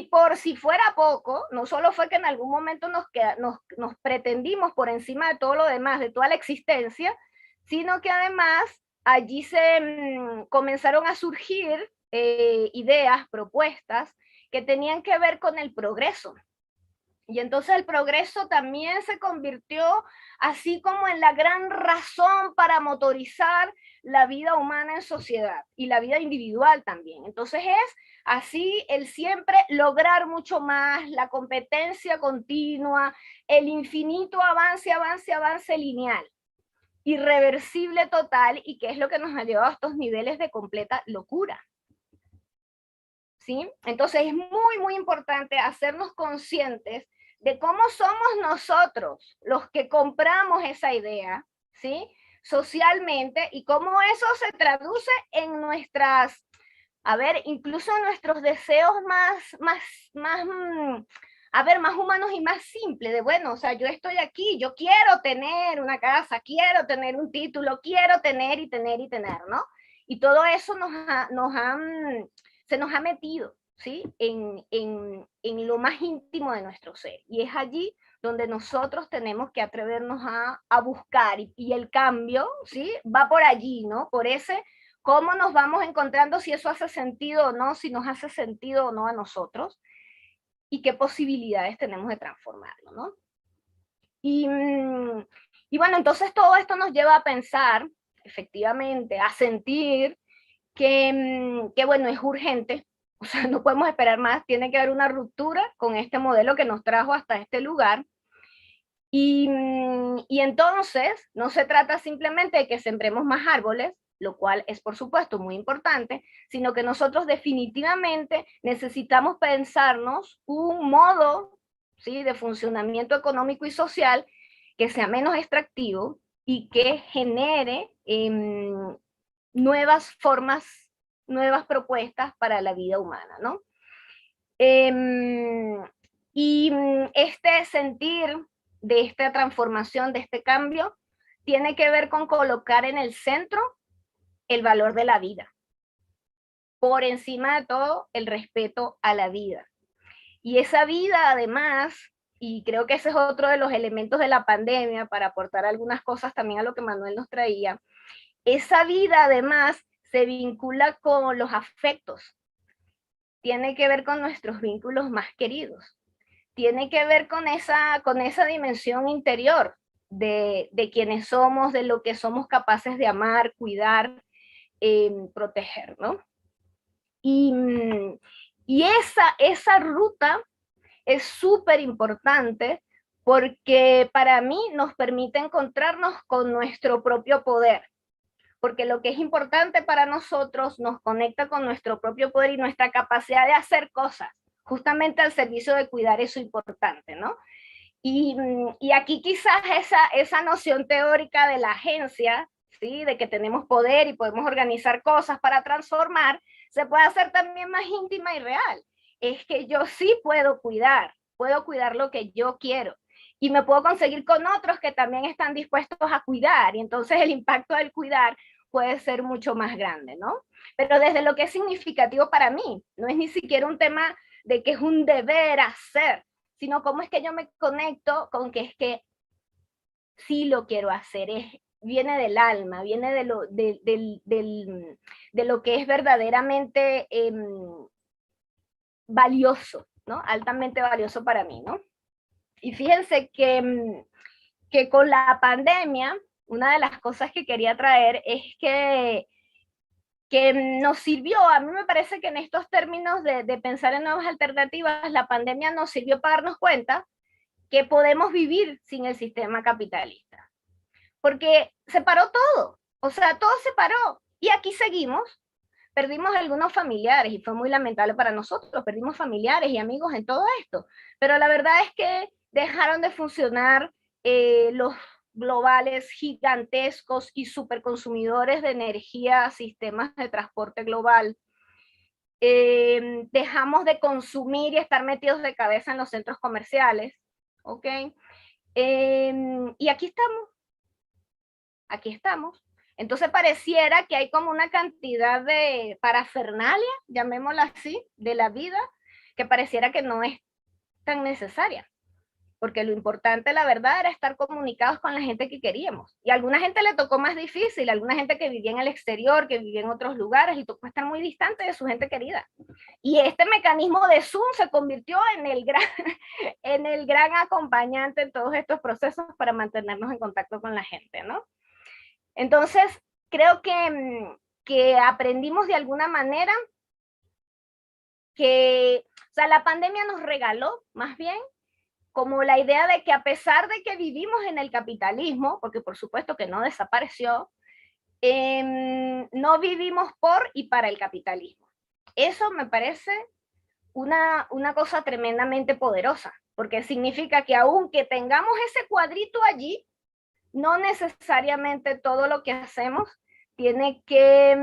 por si fuera poco, no solo fue que en algún momento nos pretendimos por encima de todo lo demás, de toda la existencia, sino que además allí se comenzaron a surgir ideas, propuestas que tenían que ver con el progreso. Y entonces el progreso también se convirtió así como en la gran razón para motorizar la vida humana en sociedad y la vida individual también. Entonces es así el siempre lograr mucho más, la competencia continua, el infinito avance, avance, avance lineal, irreversible total, y que es lo que nos ha llevado a estos niveles de completa locura. ¿Sí? Entonces es muy, muy importante hacernos conscientes de cómo somos nosotros los que compramos esa idea, ¿sí? Socialmente, y cómo eso se traduce en nuestras, incluso en nuestros deseos más humanos y más simples, de bueno, o sea, yo estoy aquí, yo quiero tener una casa, quiero tener un título, quiero tener y tener y tener, ¿no? Y todo eso se nos ha metido, ¿sí? En lo más íntimo de nuestro ser. Y es allí donde nosotros tenemos que atrevernos a buscar. Y el cambio, ¿sí? Va por allí, ¿no? Por ese, cómo nos vamos encontrando, si eso hace sentido o no, si nos hace sentido o no a nosotros, y qué posibilidades tenemos de transformarlo, ¿no? Y bueno, entonces todo esto nos lleva a pensar, efectivamente, a sentir que bueno, es urgente, o sea, no podemos esperar más, tiene que haber una ruptura con este modelo que nos trajo hasta este lugar. Y entonces no se trata simplemente de que sembremos más árboles, lo cual es por supuesto muy importante, sino que nosotros definitivamente necesitamos pensarnos un modo, ¿sí?, de funcionamiento económico y social que sea menos extractivo y que genere nuevas formas, nuevas propuestas para la vida humana, ¿no? Y este sentir de esta transformación, de este cambio, tiene que ver con colocar en el centro el valor de la vida. Por encima de todo, el respeto a la vida. Y esa vida, además, y creo que ese es otro de los elementos de la pandemia, para aportar algunas cosas también a lo que Manuel nos traía, esa vida, además, se vincula con los afectos. Tiene que ver con nuestros vínculos más queridos. Tiene que ver con esa dimensión interior de quienes somos, de lo que somos capaces de amar, cuidar, proteger, ¿no? Y esa ruta es súper importante porque para mí nos permite encontrarnos con nuestro propio poder. Porque lo que es importante para nosotros nos conecta con nuestro propio poder y nuestra capacidad de hacer cosas, justamente al servicio de cuidar eso importante, ¿no? Y aquí quizás esa noción teórica de la agencia, ¿sí?, de que tenemos poder y podemos organizar cosas para transformar, se puede hacer también más íntima y real. Es que yo sí puedo cuidar lo que yo quiero. Y me puedo conseguir con otros que también están dispuestos a cuidar, y entonces el impacto del cuidar puede ser mucho más grande, ¿no? Pero desde lo que es significativo para mí, no es ni siquiera un tema de que es un deber hacer, sino cómo es que yo me conecto con que es que sí lo quiero hacer, viene del alma, viene de lo que es verdaderamente valioso, ¿no? Altamente valioso para mí, ¿no? Y fíjense que con la pandemia, una de las cosas que quería traer es que nos sirvió, a mí me parece que en estos términos de pensar en nuevas alternativas, la pandemia nos sirvió para darnos cuenta que podemos vivir sin el sistema capitalista. Porque se paró todo, o sea, todo se paró. Y aquí seguimos. Perdimos algunos familiares y fue muy lamentable para nosotros, perdimos familiares y amigos en todo esto, pero la verdad es que dejaron de funcionar los globales gigantescos y superconsumidores de energía, sistemas de transporte global. Dejamos de consumir y estar metidos de cabeza en los centros comerciales, ¿ok? Y aquí estamos. Entonces pareciera que hay como una cantidad de parafernalia, llamémosla así, de la vida, que pareciera que no es tan necesaria. Porque lo importante, la verdad, era estar comunicados con la gente que queríamos. Y a alguna gente le tocó más difícil, a alguna gente que vivía en el exterior, que vivía en otros lugares, le tocó estar muy distante de su gente querida. Y este mecanismo de Zoom se convirtió en el gran acompañante en todos estos procesos para mantenernos en contacto con la gente, ¿no? Entonces, creo que aprendimos de alguna manera que, o sea, la pandemia nos regaló, más bien, como la idea de que a pesar de que vivimos en el capitalismo, porque por supuesto que no desapareció, no vivimos por y para el capitalismo. Eso me parece una cosa tremendamente poderosa, porque significa que aunque tengamos ese cuadrito allí, no necesariamente todo lo que hacemos tiene que,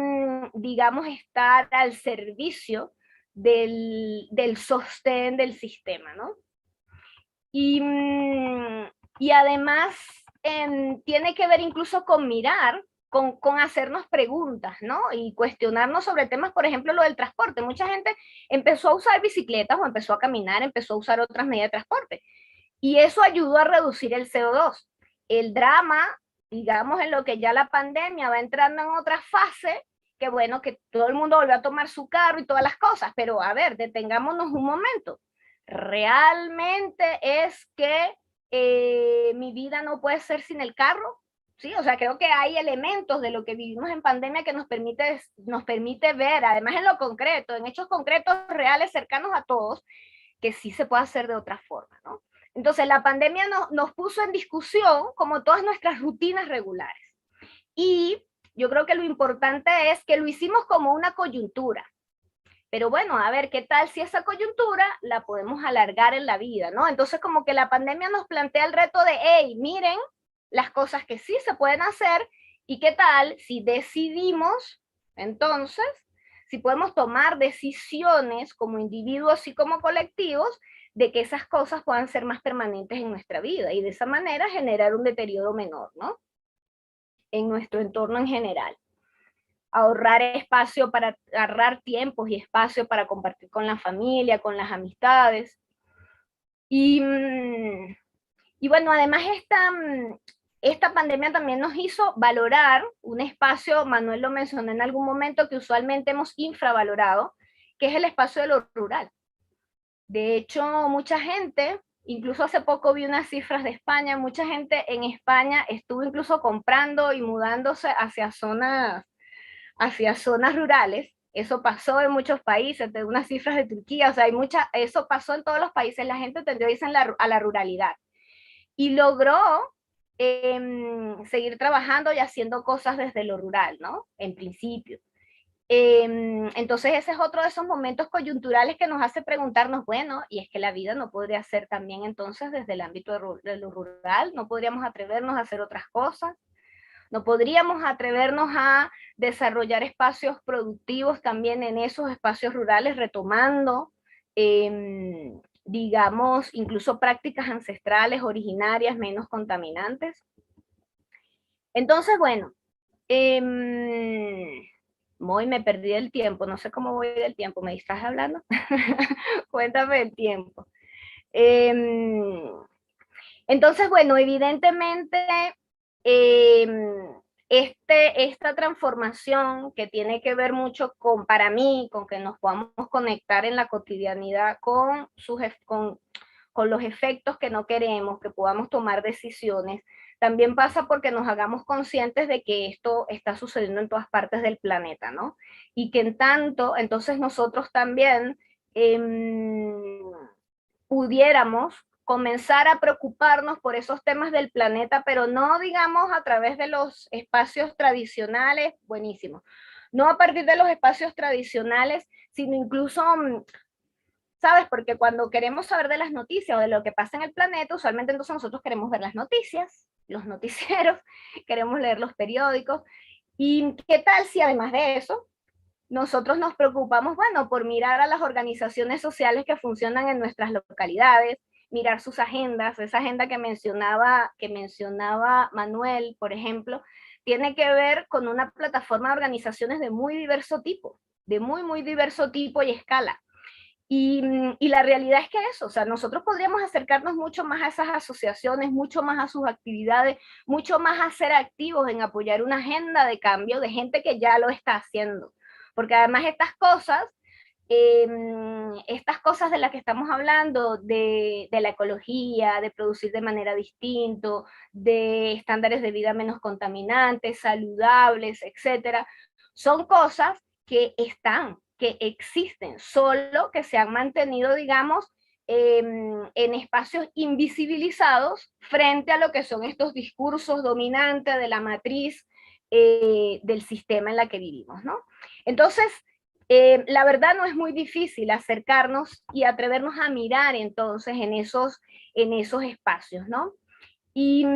digamos, estar al servicio del sostén del sistema, ¿no? Y además tiene que ver incluso con mirar, con hacernos preguntas, ¿no? Y cuestionarnos sobre temas, por ejemplo, lo del transporte. Mucha gente empezó a usar bicicletas o empezó a caminar, empezó a usar otras medidas de transporte. Y eso ayudó a reducir el CO2. El drama, digamos, en lo que ya la pandemia va entrando en otra fase, que bueno, que todo el mundo volvió a tomar su carro y todas las cosas, pero a ver, detengámonos un momento. ¿Realmente es que mi vida no puede ser sin el carro? Sí, o sea, creo que hay elementos de lo que vivimos en pandemia que nos permite ver, además en lo concreto, en hechos concretos reales cercanos a todos, que sí se puede hacer de otra forma, ¿no? Entonces, la pandemia nos puso en discusión como todas nuestras rutinas regulares. Y yo creo que lo importante es que lo hicimos como una coyuntura. Pero bueno, a ver, ¿qué tal si esa coyuntura la podemos alargar en la vida, ¿no? Entonces, como que la pandemia nos plantea el reto de, hey, miren las cosas que sí se pueden hacer y qué tal si decidimos, entonces, si podemos tomar decisiones como individuos y como colectivos de que esas cosas puedan ser más permanentes en nuestra vida y de esa manera generar un deterioro menor, ¿no? En nuestro entorno en general. Ahorrar espacio para ahorrar tiempos y espacio para compartir con la familia, con las amistades. Y bueno, además esta pandemia también nos hizo valorar un espacio, Manuel lo mencionó en algún momento, que usualmente hemos infravalorado, que es el espacio de lo rural. De hecho, mucha gente, incluso hace poco vi unas cifras de España, mucha gente en España estuvo incluso comprando y mudándose hacia zonas rurales. Eso pasó en muchos países, de unas cifras de Turquía, o sea, eso pasó en todos los países, la gente tendió a irse a la ruralidad. Y logró seguir trabajando y haciendo cosas desde lo rural, ¿no? En principio. Entonces ese es otro de esos momentos coyunturales que nos hace preguntarnos, bueno, y es que la vida no podría ser también entonces desde el ámbito de lo rural, no podríamos atrevernos a hacer otras cosas. No podríamos atrevernos a desarrollar espacios productivos también en esos espacios rurales, retomando, digamos, incluso prácticas ancestrales, originarias, menos contaminantes. Entonces, bueno, Moy, me perdí el tiempo, no sé cómo voy del tiempo, ¿me estás hablando? Cuéntame el tiempo. Entonces, bueno, evidentemente, esta transformación que tiene que ver mucho con, para mí, con que nos podamos conectar en la cotidianidad con los efectos que no queremos, que podamos tomar decisiones, también pasa porque nos hagamos conscientes de que esto está sucediendo en todas partes del planeta, ¿no? Y que en tanto, entonces nosotros también pudiéramos comenzar a preocuparnos por esos temas del planeta, pero no, digamos, a través de los espacios tradicionales, buenísimo, no a partir de los espacios tradicionales, sino incluso, ¿sabes? Porque cuando queremos saber de las noticias o de lo que pasa en el planeta, usualmente entonces nosotros queremos ver las noticias, los noticieros, queremos leer los periódicos, y ¿qué tal si además de eso, nosotros nos preocupamos, bueno, por mirar a las organizaciones sociales que funcionan en nuestras localidades, mirar sus agendas, esa agenda que mencionaba Manuel, por ejemplo, tiene que ver con una plataforma de organizaciones de muy diverso tipo, de muy diverso tipo y escala. Y la realidad es que eso, o sea, nosotros podríamos acercarnos mucho más a esas asociaciones, mucho más a sus actividades, mucho más a ser activos en apoyar una agenda de cambio de gente que ya lo está haciendo. Porque además estas cosas de las que estamos hablando, de la ecología, de producir de manera distinta, de estándares de vida menos contaminantes, saludables, etcétera, son cosas que existen, solo que se han mantenido, digamos, en espacios invisibilizados frente a lo que son estos discursos dominantes de la matriz del sistema en la que vivimos, ¿no? Entonces, la verdad no es muy difícil acercarnos y atrevernos a mirar entonces en esos espacios, ¿no? Y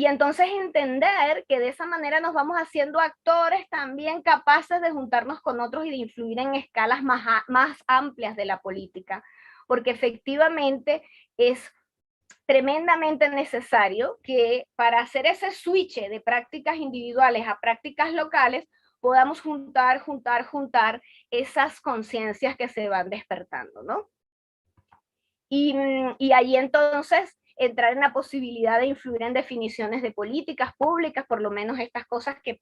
entonces entender que de esa manera nos vamos haciendo actores también capaces de juntarnos con otros y de influir en escalas más amplias de la política, porque efectivamente es tremendamente necesario que para hacer ese switch de prácticas individuales a prácticas locales podamos juntar esas conciencias que se van despertando, ¿no? Y ahí entonces entrar en la posibilidad de influir en definiciones de políticas públicas, por lo menos estas cosas que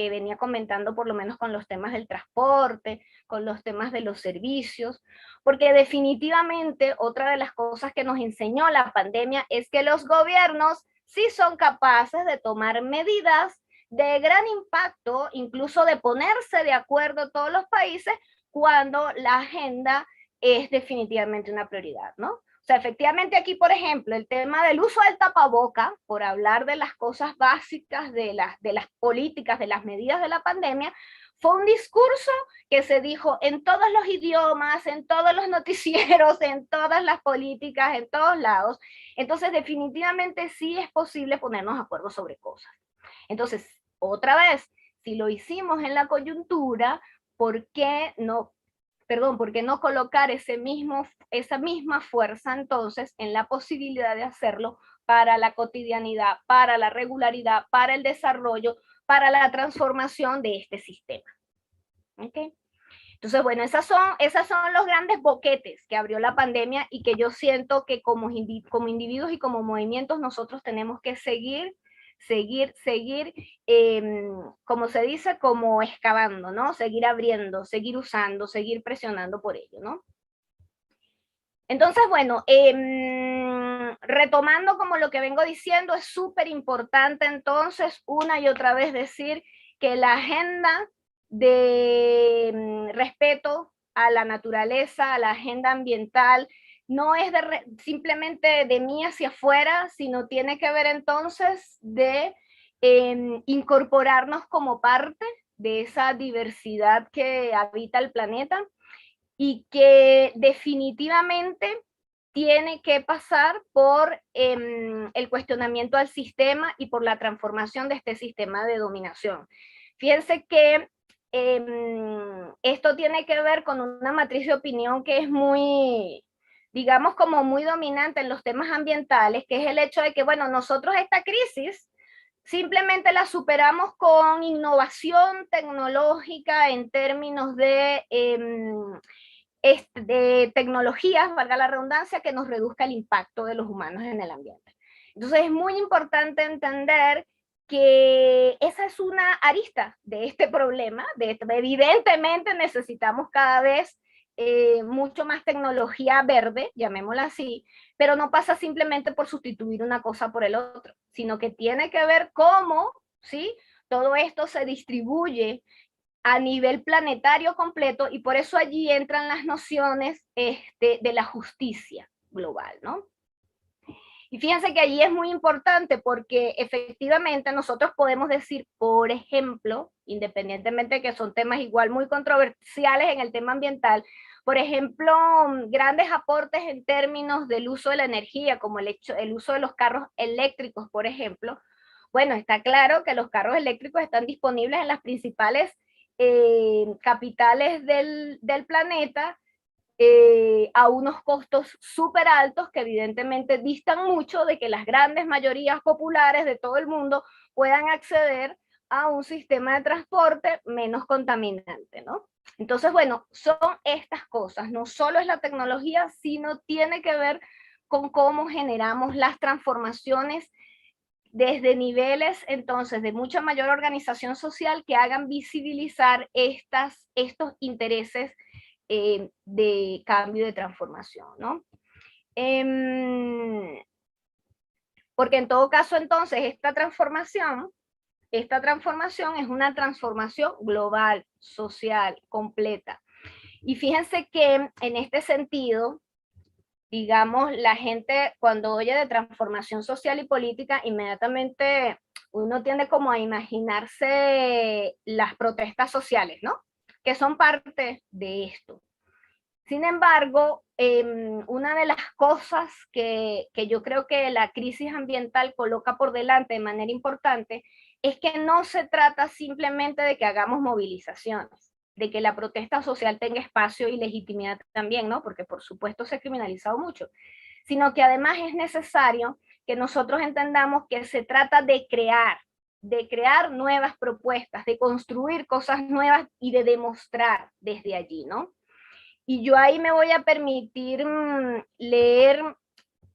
venía comentando, por lo menos con los temas del transporte, con los temas de los servicios, porque definitivamente otra de las cosas que nos enseñó la pandemia es que los gobiernos sí son capaces de tomar medidas de gran impacto, incluso de ponerse de acuerdo todos los países cuando la agenda es definitivamente una prioridad, ¿no? O sea, efectivamente aquí, por ejemplo, el tema del uso del tapaboca, por hablar de las cosas básicas, de las políticas, de las medidas de la pandemia, fue un discurso que se dijo en todos los idiomas, en todos los noticieros, en todas las políticas, en todos lados. Entonces, definitivamente sí es posible ponernos de acuerdo sobre cosas. Entonces, otra vez, si lo hicimos en la coyuntura, ¿por qué no colocar esa misma fuerza entonces en la posibilidad de hacerlo para la cotidianidad, para la regularidad, para el desarrollo, para la transformación de este sistema? ¿Okay? Entonces, bueno, esos son los grandes boquetes que abrió la pandemia y que yo siento que como individuos y como movimientos nosotros tenemos que seguir, como se dice, como excavando, ¿no? Seguir abriendo, seguir usando, seguir presionando por ello, ¿no? Entonces, bueno, retomando como lo que vengo diciendo, es súper importante entonces una y otra vez decir que la agenda de respeto a la naturaleza, a la agenda ambiental, no es simplemente de mí hacia afuera, sino tiene que ver entonces de incorporarnos como parte de esa diversidad que habita el planeta y que definitivamente tiene que pasar por el cuestionamiento al sistema y por la transformación de este sistema de dominación. Fíjense que esto tiene que ver con una matriz de opinión que es muy, digamos, como muy dominante en los temas ambientales, que es el hecho de que, bueno, nosotros esta crisis simplemente la superamos con innovación tecnológica en términos de tecnologías, valga la redundancia, que nos reduzca el impacto de los humanos en el ambiente. Entonces es muy importante entender que esa es una arista de este problema. Evidentemente necesitamos cada vez mucho más tecnología verde, llamémosla así, pero no pasa simplemente por sustituir una cosa por el otro, sino que tiene que ver cómo, ¿sí?, todo esto se distribuye a nivel planetario completo, y por eso allí entran las nociones de la justicia global, ¿no? Y fíjense que allí es muy importante porque efectivamente nosotros podemos decir, por ejemplo, independientemente de que son temas igual muy controversiales en el tema ambiental, por ejemplo, grandes aportes en términos del uso de la energía, como el uso de los carros eléctricos, por ejemplo. Bueno, está claro que los carros eléctricos están disponibles en las principales capitales del planeta, a unos costos súper altos que evidentemente distan mucho de que las grandes mayorías populares de todo el mundo puedan acceder a un sistema de transporte menos contaminante, ¿no? Entonces, bueno, son estas cosas, no solo es la tecnología, sino tiene que ver con cómo generamos las transformaciones desde niveles, entonces, de mucha mayor organización social que hagan visibilizar estos intereses de cambio y de transformación, ¿no? Porque en todo caso, entonces, esta transformación es una transformación global, social, completa. Y fíjense que en este sentido, digamos, la gente cuando oye de transformación social y política, inmediatamente uno tiende como a imaginarse las protestas sociales, ¿no? Que son parte de esto. Sin embargo, una de las cosas que yo creo que la crisis ambiental coloca por delante de manera importante es que no se trata simplemente de que hagamos movilizaciones, de que la protesta social tenga espacio y legitimidad también, ¿no? Porque por supuesto se ha criminalizado mucho, sino que además es necesario que nosotros entendamos que se trata de crear nuevas propuestas, de construir cosas nuevas y de demostrar desde allí, ¿no? Y yo ahí me voy a permitir leer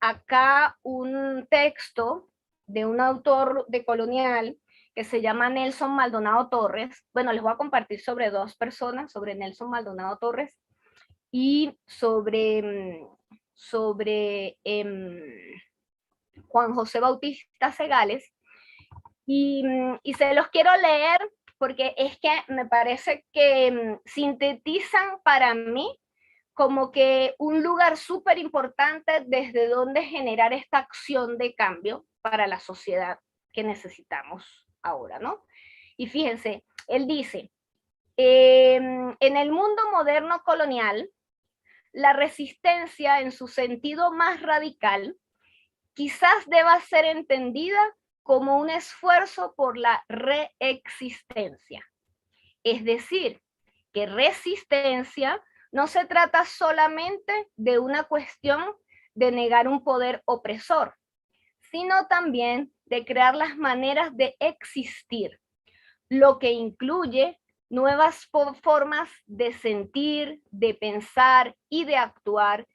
acá un texto de un autor de Colonial que se llama Nelson Maldonado Torres. Bueno, les voy a compartir sobre dos personas, sobre Nelson Maldonado Torres y sobre Juan José Bautista Segales. Y se los quiero leer porque es que me parece que sintetizan para mí como que un lugar súper importante desde donde generar esta acción de cambio para la sociedad que necesitamos ahora, ¿no? Y fíjense, él dice, en el mundo moderno colonial, la resistencia en su sentido más radical quizás deba ser entendida como un esfuerzo por la reexistencia. Es decir, que resistencia no se trata solamente de una cuestión de negar un poder opresor, sino también de crear las maneras de existir, lo que incluye nuevas formas de sentir, de pensar y de actuar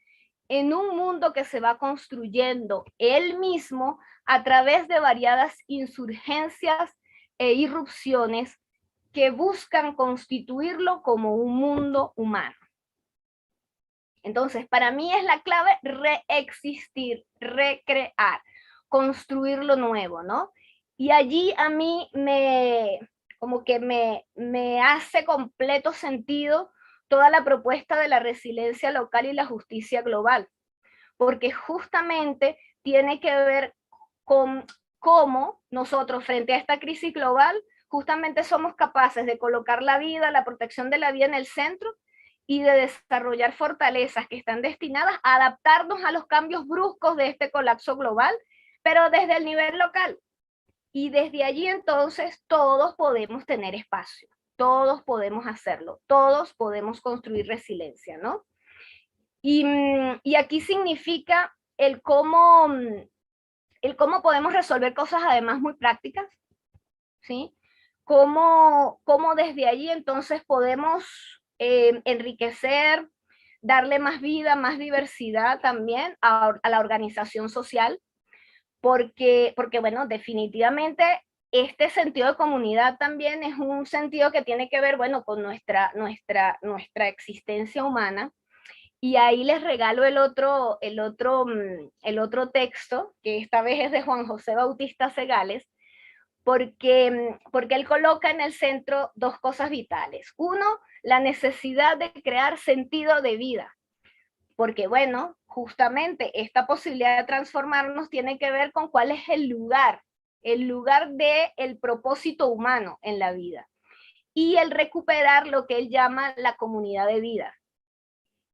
en un mundo que se va construyendo él mismo a través de variadas insurgencias e irrupciones que buscan constituirlo como un mundo humano. Entonces, para mí es la clave reexistir, recrear, construir lo nuevo, ¿no? Y allí a mí como que me hace completo sentido toda la propuesta de la resiliencia local y la justicia global, porque justamente tiene que ver con cómo nosotros frente a esta crisis global justamente somos capaces de colocar la vida, la protección de la vida en el centro y de desarrollar fortalezas que están destinadas a adaptarnos a los cambios bruscos de este colapso global, pero desde el nivel local. Y desde allí entonces todos podemos tener espacio, todos podemos hacerlo, todos podemos construir resiliencia, ¿no? Y aquí significa el cómo podemos resolver cosas además muy prácticas, ¿sí? Cómo desde allí entonces podemos enriquecer, darle más vida, más diversidad también a la organización social, porque bueno, definitivamente este sentido de comunidad también es un sentido que tiene que ver, bueno, con nuestra existencia humana. Y ahí les regalo el otro texto, que esta vez es de Juan José Bautista Segales, porque él coloca en el centro dos cosas vitales. Uno, la necesidad de crear sentido de vida, porque bueno, justamente esta posibilidad de transformarnos tiene que ver con cuál es el lugar del propósito humano en la vida, y el recuperar lo que él llama la comunidad de vida.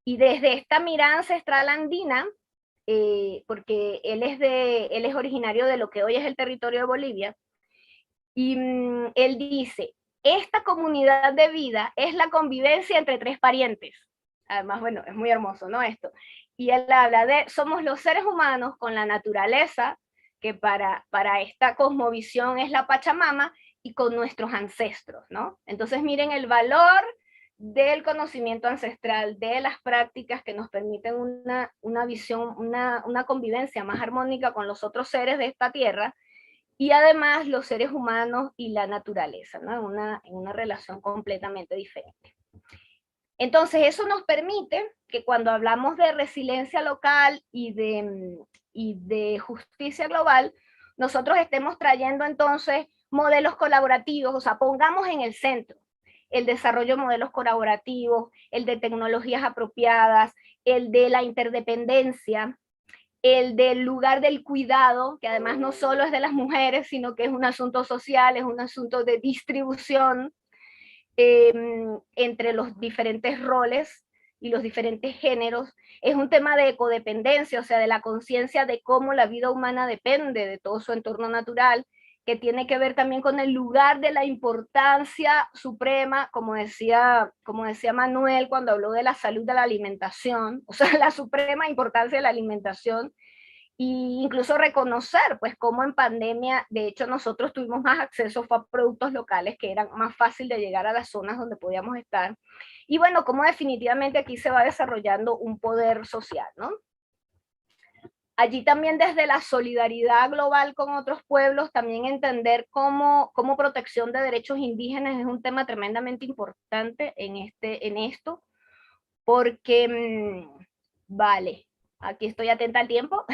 Y desde esta mirada ancestral andina, porque él es originario de lo que hoy es el territorio de Bolivia, y él dice, esta comunidad de vida es la convivencia entre tres parientes. Además, bueno, es muy hermoso, ¿no? Esto. Y él habla de, somos los seres humanos con la naturaleza, que para esta cosmovisión es la Pachamama, y con nuestros ancestros, ¿no? Entonces miren el valor del conocimiento ancestral, de las prácticas que nos permiten una visión, una convivencia más armónica con los otros seres de esta tierra, y además los seres humanos y la naturaleza, ¿no? En una relación completamente diferente. Entonces eso nos permite que cuando hablamos de resiliencia local y de justicia global, nosotros estemos trayendo entonces modelos colaborativos, o sea, pongamos en el centro el desarrollo de modelos colaborativos, el de tecnologías apropiadas, el de la interdependencia, el del lugar del cuidado, que además no solo es de las mujeres, sino que es un asunto social, es un asunto de distribución entre los diferentes roles y los diferentes géneros. Es un tema de ecodependencia, o sea, de la conciencia de cómo la vida humana depende de todo su entorno natural, que tiene que ver también con el lugar de la importancia suprema, como decía Manuel cuando habló de la salud de la alimentación, o sea, la suprema importancia de la alimentación, e incluso reconocer, pues, cómo en pandemia, de hecho, nosotros tuvimos más acceso a productos locales que eran más fácil de llegar a las zonas donde podíamos estar, y bueno, cómo definitivamente aquí se va desarrollando un poder social, ¿no? Allí también desde la solidaridad global con otros pueblos, también entender cómo protección de derechos indígenas es un tema tremendamente importante en esto, porque, vale, aquí estoy atenta al tiempo,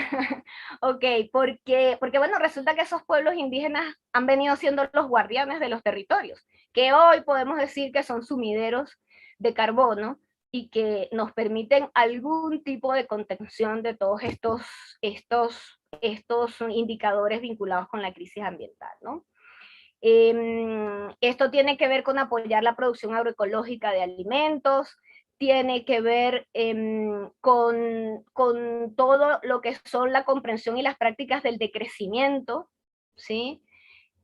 ok, porque bueno, resulta que esos pueblos indígenas han venido siendo los guardianes de los territorios, que hoy podemos decir que son sumideros de carbono, y que nos permiten algún tipo de contención de todos estos indicadores vinculados con la crisis ambiental, ¿no? Esto tiene que ver con apoyar la producción agroecológica de alimentos, tiene que ver con todo lo que son la comprensión y las prácticas del decrecimiento, ¿sí?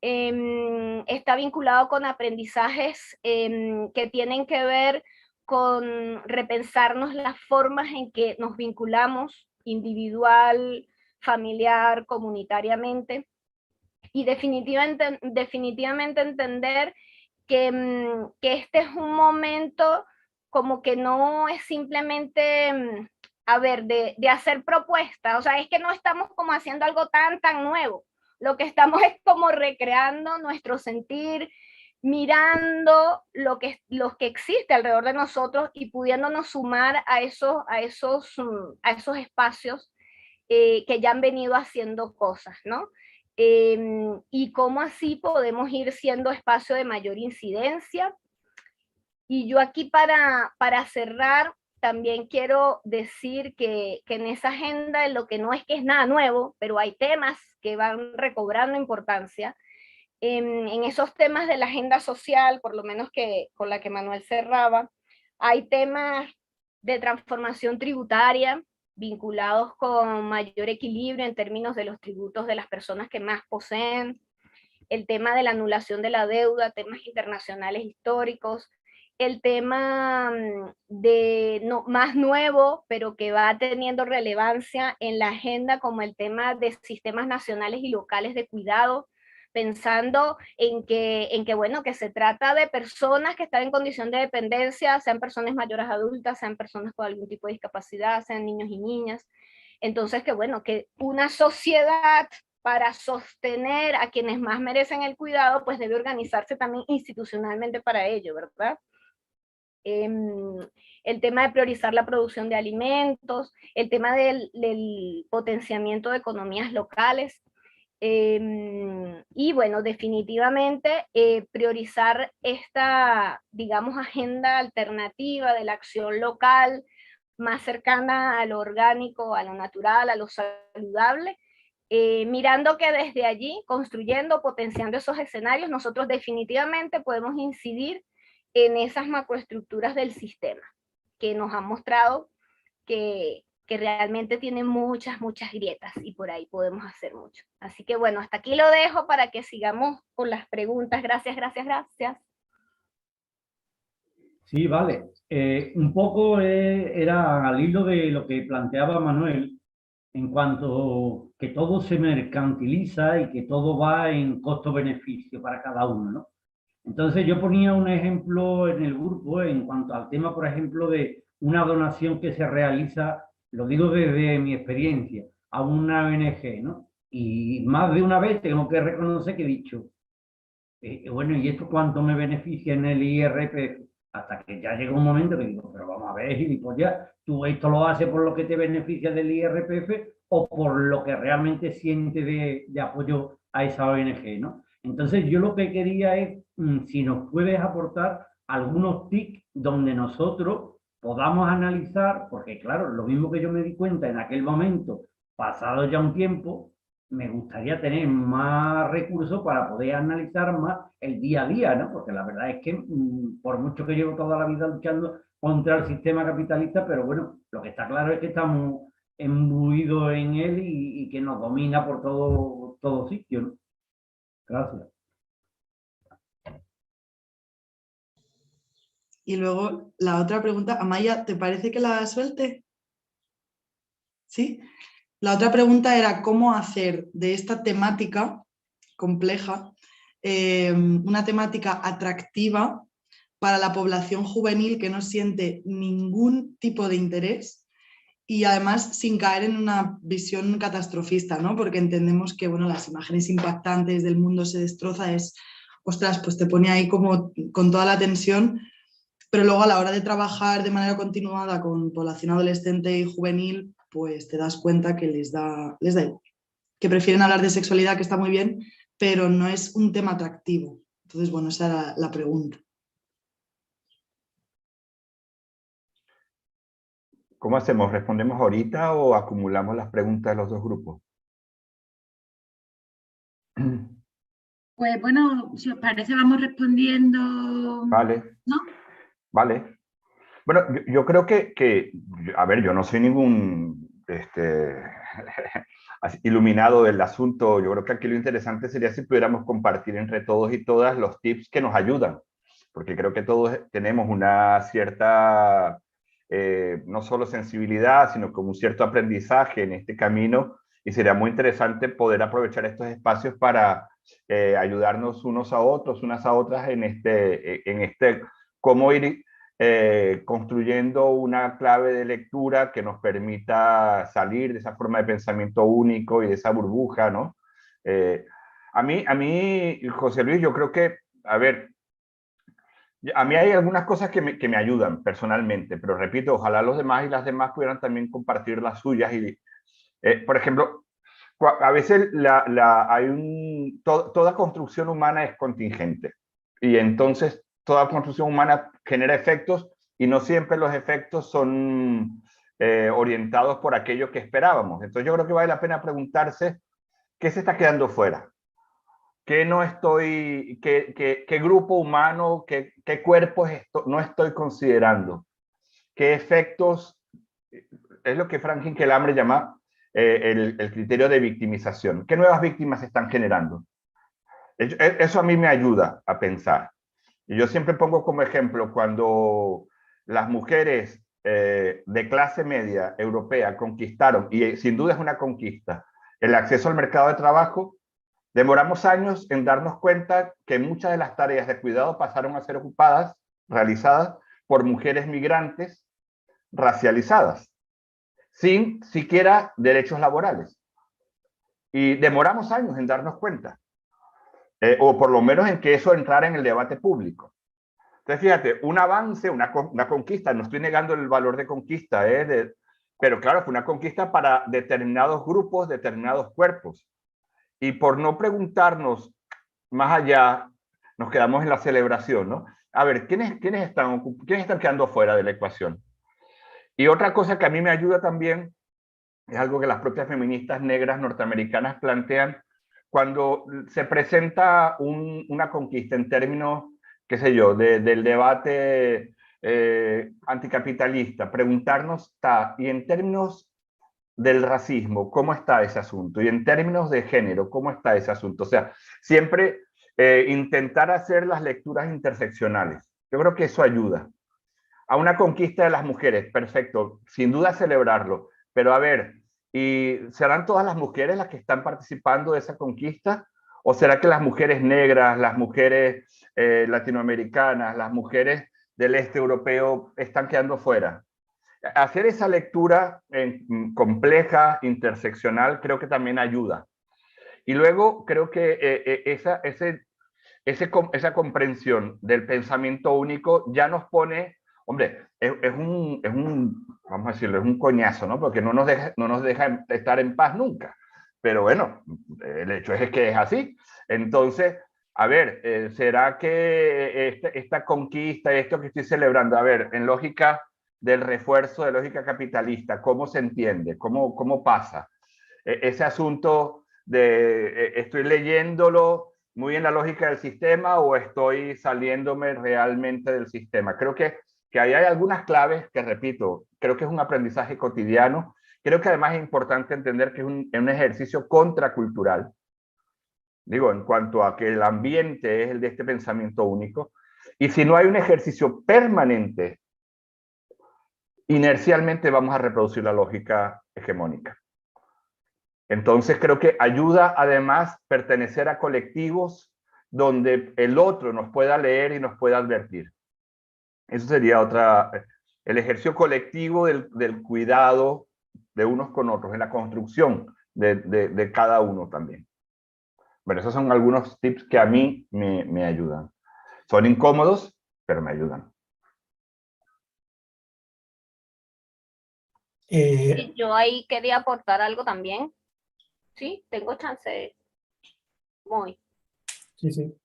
Está vinculado con aprendizajes que tienen que ver con repensarnos las formas en que nos vinculamos individual, familiar, comunitariamente, y definitivamente entender que este es un momento como que no es simplemente, a ver, de hacer propuestas, o sea, es que no estamos como haciendo algo tan nuevo, lo que estamos es como recreando nuestro sentir, mirando lo que existe alrededor de nosotros y pudiéndonos sumar a esos espacios que ya han venido haciendo cosas, ¿no? Y cómo así podemos ir siendo espacio de mayor incidencia. Y yo aquí para cerrar, también quiero decir que en esa agenda, en lo que no es que es nada nuevo, pero hay temas que van recobrando importancia, en esos temas de la agenda social, por lo menos que con la que Manuel cerraba, hay temas de transformación tributaria vinculados con mayor equilibrio en términos de los tributos de las personas que más poseen, el tema de la anulación de la deuda, temas internacionales históricos, el tema más nuevo, pero que va teniendo relevancia en la agenda, como el tema de sistemas nacionales y locales de cuidado, pensando en que bueno, que se trata de personas que están en condición de dependencia, sean personas mayores adultas, sean personas con algún tipo de discapacidad, sean niños y niñas. Entonces, que bueno, que una sociedad para sostener a quienes más merecen el cuidado, pues debe organizarse también institucionalmente para ello, ¿verdad? El tema de priorizar la producción de alimentos, el tema del potenciamiento de economías locales, y bueno, definitivamente priorizar esta, digamos, agenda alternativa de la acción local, más cercana a lo orgánico, a lo natural, a lo saludable, mirando que desde allí, construyendo, potenciando esos escenarios, nosotros definitivamente podemos incidir en esas macroestructuras del sistema, que nos han mostrado que realmente tiene muchas grietas, y por ahí podemos hacer mucho. Así que bueno, hasta aquí lo dejo para que sigamos con las preguntas. Gracias. Sí, vale. Un poco era al hilo de lo que planteaba Manuel, en cuanto que todo se mercantiliza y que todo va en costo-beneficio para cada uno, ¿no? Entonces yo ponía un ejemplo en el grupo en cuanto al tema, por ejemplo, de una donación que se realiza, lo digo desde mi experiencia, a una ONG, ¿no? Y más de una vez tengo que reconocer que he dicho, bueno, ¿y esto cuánto me beneficia en el IRPF? Hasta que ya llega un momento que digo, pero vamos a ver, gilipollas, tú esto lo haces por lo que te beneficia del IRPF o por lo que realmente sientes de apoyo a esa ONG, ¿no? Entonces yo lo que quería es, si nos puedes aportar algunos tips donde nosotros podamos analizar, porque claro, lo mismo que yo me di cuenta en aquel momento, pasado ya un tiempo, me gustaría tener más recursos para poder analizar más el día a día, ¿no? Porque la verdad es que por mucho que llevo toda la vida luchando contra el sistema capitalista, pero bueno, lo que está claro es que estamos embuidos en él y que nos domina por todo sitio, ¿no? Gracias. Y luego la otra pregunta, Amaya, ¿te parece que la suelte? ¿Sí? La otra pregunta era cómo hacer de esta temática compleja una temática atractiva para la población juvenil que no siente ningún tipo de interés y además sin caer en una visión catastrofista, ¿no? Porque entendemos que bueno, las imágenes impactantes del mundo se destroza es, ostras, pues te pone ahí como con toda la tensión, pero luego a la hora de trabajar de manera continuada con población adolescente y juvenil, pues te das cuenta que les da igual, que prefieren hablar de sexualidad, que está muy bien, pero no es un tema atractivo. Entonces, bueno, esa era la pregunta. ¿Cómo hacemos? ¿Respondemos ahorita o acumulamos las preguntas de los dos grupos? Pues bueno, si os parece, vamos respondiendo, Vale, ¿no? vale. Bueno, yo creo a ver, yo no soy ningún iluminado del asunto. Yo creo que aquí lo interesante sería si pudiéramos compartir entre todos y todas los tips que nos ayudan, porque creo que todos tenemos una cierta, no solo sensibilidad, sino como un cierto aprendizaje en este camino, y sería muy interesante poder aprovechar estos espacios para ayudarnos unos a otros, unas a otras en cómo ir construyendo una clave de lectura que nos permita salir de esa forma de pensamiento único y de esa burbuja, ¿no? A mí, José Luis, yo creo que, a ver, a mí hay algunas cosas que me ayudan personalmente, pero repito, ojalá los demás y las demás pudieran también compartir las suyas. Por ejemplo, a veces toda construcción humana es contingente y entonces toda construcción humana genera efectos y no siempre los efectos son orientados por aquello que esperábamos. Entonces yo creo que vale la pena preguntarse qué se está quedando fuera, qué grupo humano, qué cuerpos no estoy considerando, qué efectos, es lo que Franklin Kelambre llama el criterio de victimización. ¿Qué nuevas víctimas se están generando? Eso a mí me ayuda a pensar. Y yo siempre pongo como ejemplo cuando las mujeres de clase media europea conquistaron, y sin duda es una conquista, el acceso al mercado de trabajo, demoramos años en darnos cuenta que muchas de las tareas de cuidado pasaron a ser realizadas por mujeres migrantes racializadas, sin siquiera derechos laborales. Y demoramos años en darnos cuenta, o por lo menos en que eso entrara en el debate público. Entonces, fíjate, un avance, una conquista, no estoy negando el valor de conquista, pero claro, fue una conquista para determinados grupos, determinados cuerpos. Y por no preguntarnos más allá, nos quedamos en la celebración, ¿no? A ver, ¿quiénes están quedando fuera de la ecuación? Y otra cosa que a mí me ayuda también es algo que las propias feministas negras norteamericanas plantean cuando se presenta una conquista en términos, qué sé yo, del debate anticapitalista, preguntarnos, y en términos del racismo, ¿cómo está ese asunto? Y en términos de género, ¿cómo está ese asunto? O sea, siempre intentar hacer las lecturas interseccionales. Yo creo que eso ayuda. A una conquista de las mujeres, perfecto, sin duda celebrarlo, pero a ver, ¿Y serán todas las mujeres las que están participando de esa conquista? ¿O será que las mujeres negras, las mujeres latinoamericanas, las mujeres del este europeo están quedando fuera? Hacer esa lectura compleja, interseccional, creo que también ayuda. Y luego creo que esa comprensión del pensamiento único ya nos pone, hombre, vamos a decirlo, es un coñazo, ¿no? Porque no nos deja estar en paz nunca. Pero bueno, el hecho es que es así. Entonces, a ver, ¿será que esta conquista, esto que estoy celebrando, a ver, en lógica del refuerzo, de lógica capitalista, ¿cómo se entiende? ¿Cómo pasa? Ese asunto de estoy leyéndolo muy en la lógica del sistema o estoy saliéndome realmente del sistema. Creo que ahí hay algunas claves que, repito, creo que es un aprendizaje cotidiano. Creo que además es importante entender que es un ejercicio contracultural. Digo, en cuanto a que el ambiente es el de este pensamiento único. Y si no hay un ejercicio permanente, inercialmente vamos a reproducir la lógica hegemónica. Entonces creo que ayuda además pertenecer a colectivos donde el otro nos pueda leer y nos pueda advertir. Eso sería el ejercicio colectivo del cuidado de unos con otros, en la construcción de cada uno también. Bueno, esos son algunos tips que a mí me ayudan. Son incómodos, pero me ayudan. Sí, yo ahí quería aportar algo también. Sí, tengo chance. Muy. Sí, sí.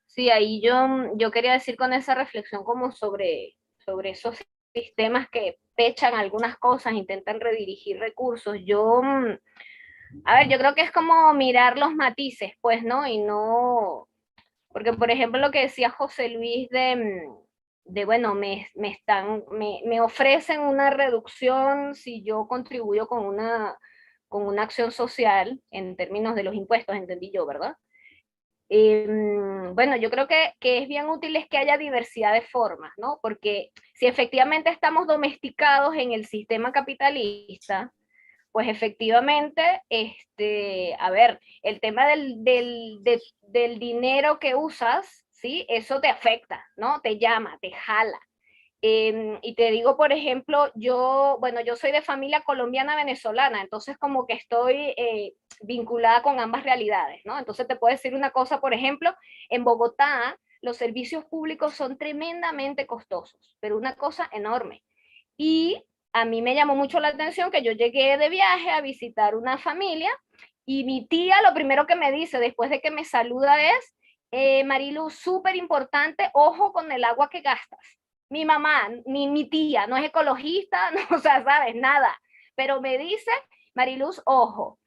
Sí, ahí yo quería decir con esa reflexión como sobre esos sistemas que techan algunas cosas, intentan redirigir recursos. A ver, yo creo que es como mirar los matices, pues, ¿no? Y no, porque por ejemplo lo que decía José Luis bueno, me ofrecen una reducción si yo contribuyo con una acción social en términos de los impuestos, entendí yo, ¿verdad? Bueno, yo creo que es bien útil es que haya diversidad de formas, ¿no? Porque si efectivamente estamos domesticados en el sistema capitalista, pues efectivamente, a ver, el tema del dinero que usas, ¿sí? Eso te afecta, ¿no? Te llama, te jala. Y te digo, por ejemplo, bueno, yo soy de familia colombiana-venezolana, entonces como que estoy vinculada con ambas realidades, ¿no? Entonces te puedo decir una cosa, por ejemplo, en Bogotá los servicios públicos son tremendamente costosos, pero una cosa enorme. Y a mí me llamó mucho la atención que yo llegué de viaje a visitar una familia y mi tía lo primero que me dice después de que me saluda es, Marilu, súper importante, ojo con el agua que gastas. Mi mamá, mi tía, no es ecologista, no, o sea, sabes, nada, pero me dice, Mariluz, ojo,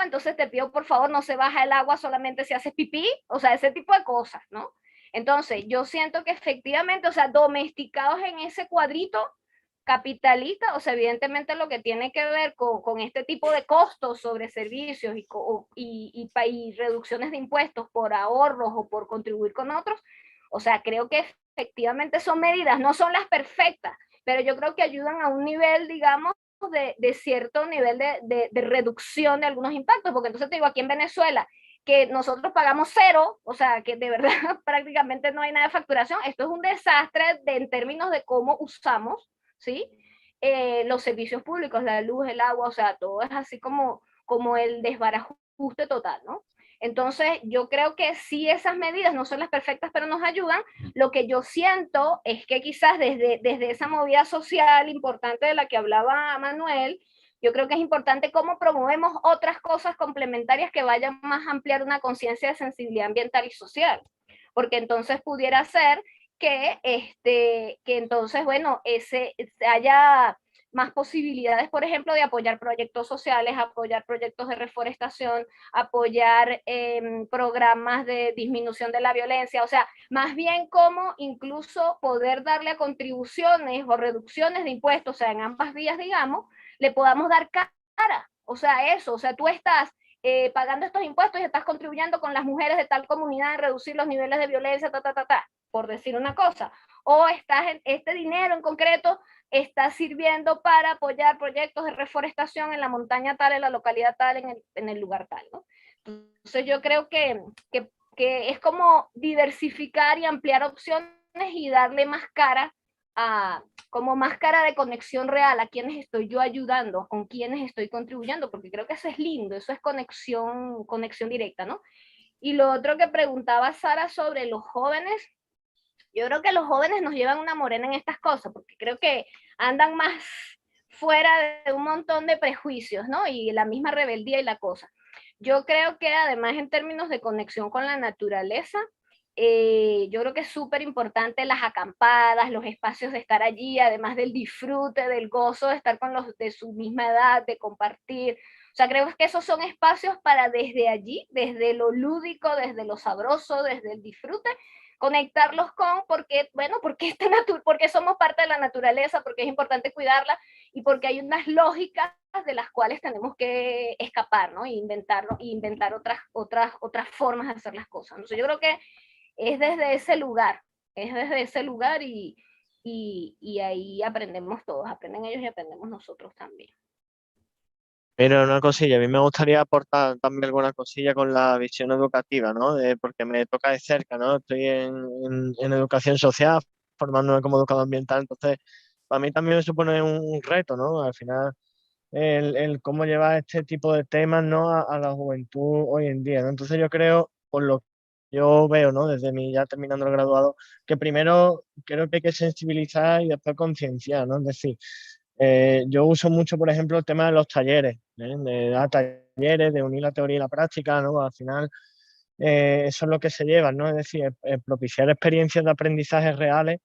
entonces te pido por favor no se baja el agua solamente si haces pipí, o sea, ese tipo de cosas, ¿no? Entonces, yo siento que efectivamente, o sea, domesticados en ese cuadrito capitalista, o sea, evidentemente lo que tiene que ver con este tipo de costos sobre servicios y reducciones de impuestos por ahorros o por contribuir con otros, o sea, creo que efectivamente son medidas, no son las perfectas, pero yo creo que ayudan a un nivel, digamos, de cierto nivel de reducción de algunos impactos, porque entonces te digo, aquí en Venezuela, que nosotros pagamos cero, o sea, que de verdad prácticamente no hay nada de facturación, esto es un desastre en términos de cómo usamos, ¿sí? Los servicios públicos, la luz, el agua, o sea, todo es así como el desbarajuste total, ¿no? Entonces, yo creo que sí esas medidas no son las perfectas, pero nos ayudan. Lo que yo siento es que quizás desde esa movida social importante de la que hablaba Manuel, yo creo que es importante cómo promovemos otras cosas complementarias que vayan más a ampliar una conciencia de sensibilidad ambiental y social. Porque entonces pudiera ser que entonces, bueno, haya más posibilidades, por ejemplo, de apoyar proyectos sociales, apoyar proyectos de reforestación, apoyar programas de disminución de la violencia, o sea, más bien como incluso poder darle a contribuciones o reducciones de impuestos, o sea, en ambas vías, digamos, le podamos dar cara, o sea, eso, o sea, tú estás pagando estos impuestos y estás contribuyendo con las mujeres de tal comunidad a reducir los niveles de violencia, por decir una cosa. O estás en este dinero en concreto, está sirviendo para apoyar proyectos de reforestación en la montaña tal, en la localidad tal, en el lugar tal, ¿no? Entonces yo creo que es como diversificar y ampliar opciones y darle más cara como más cara de conexión real a quienes estoy yo ayudando, con quienes estoy contribuyendo, porque creo que eso es lindo, eso es conexión directa, ¿no? Y lo otro que preguntaba Sara sobre los jóvenes, yo creo que los jóvenes nos llevan una morena en estas cosas, porque creo que andan más fuera de un montón de prejuicios, ¿no? Y la misma rebeldía y la cosa. Yo creo que además en términos de conexión con la naturaleza, yo creo que es súper importante las acampadas, los espacios de estar allí, además del disfrute, del gozo de estar con los de su misma edad, de compartir. O sea, creo que esos son espacios para desde allí, desde lo lúdico, desde lo sabroso, desde el disfrute, conectarlos con, porque somos parte de la naturaleza, porque es importante cuidarla y porque hay unas lógicas de las cuales tenemos que escapar, ¿no? E inventar otras formas de hacer las cosas. Entonces yo creo que es desde ese lugar y ahí aprendemos todos, aprenden ellos y aprendemos nosotros también. Pero una cosilla, a mí me gustaría aportar también alguna cosilla con la visión educativa, ¿no? Porque me toca de cerca, ¿no? Estoy en educación social, formándome como educador ambiental, entonces para mí también me supone un reto, ¿no? Al final, el cómo llevar este tipo de temas, ¿no? A la juventud hoy en día, ¿no? Entonces yo creo, por lo que yo veo, ¿no? Desde mi ya terminando el graduado, que primero creo que hay que sensibilizar y después concienciar, ¿no? Es decir, yo uso mucho, por ejemplo, el tema de los talleres, de dar talleres, de unir la teoría y la práctica, ¿no? Al final, eso es lo que se lleva, ¿no? Es decir, propiciar experiencias de aprendizaje reales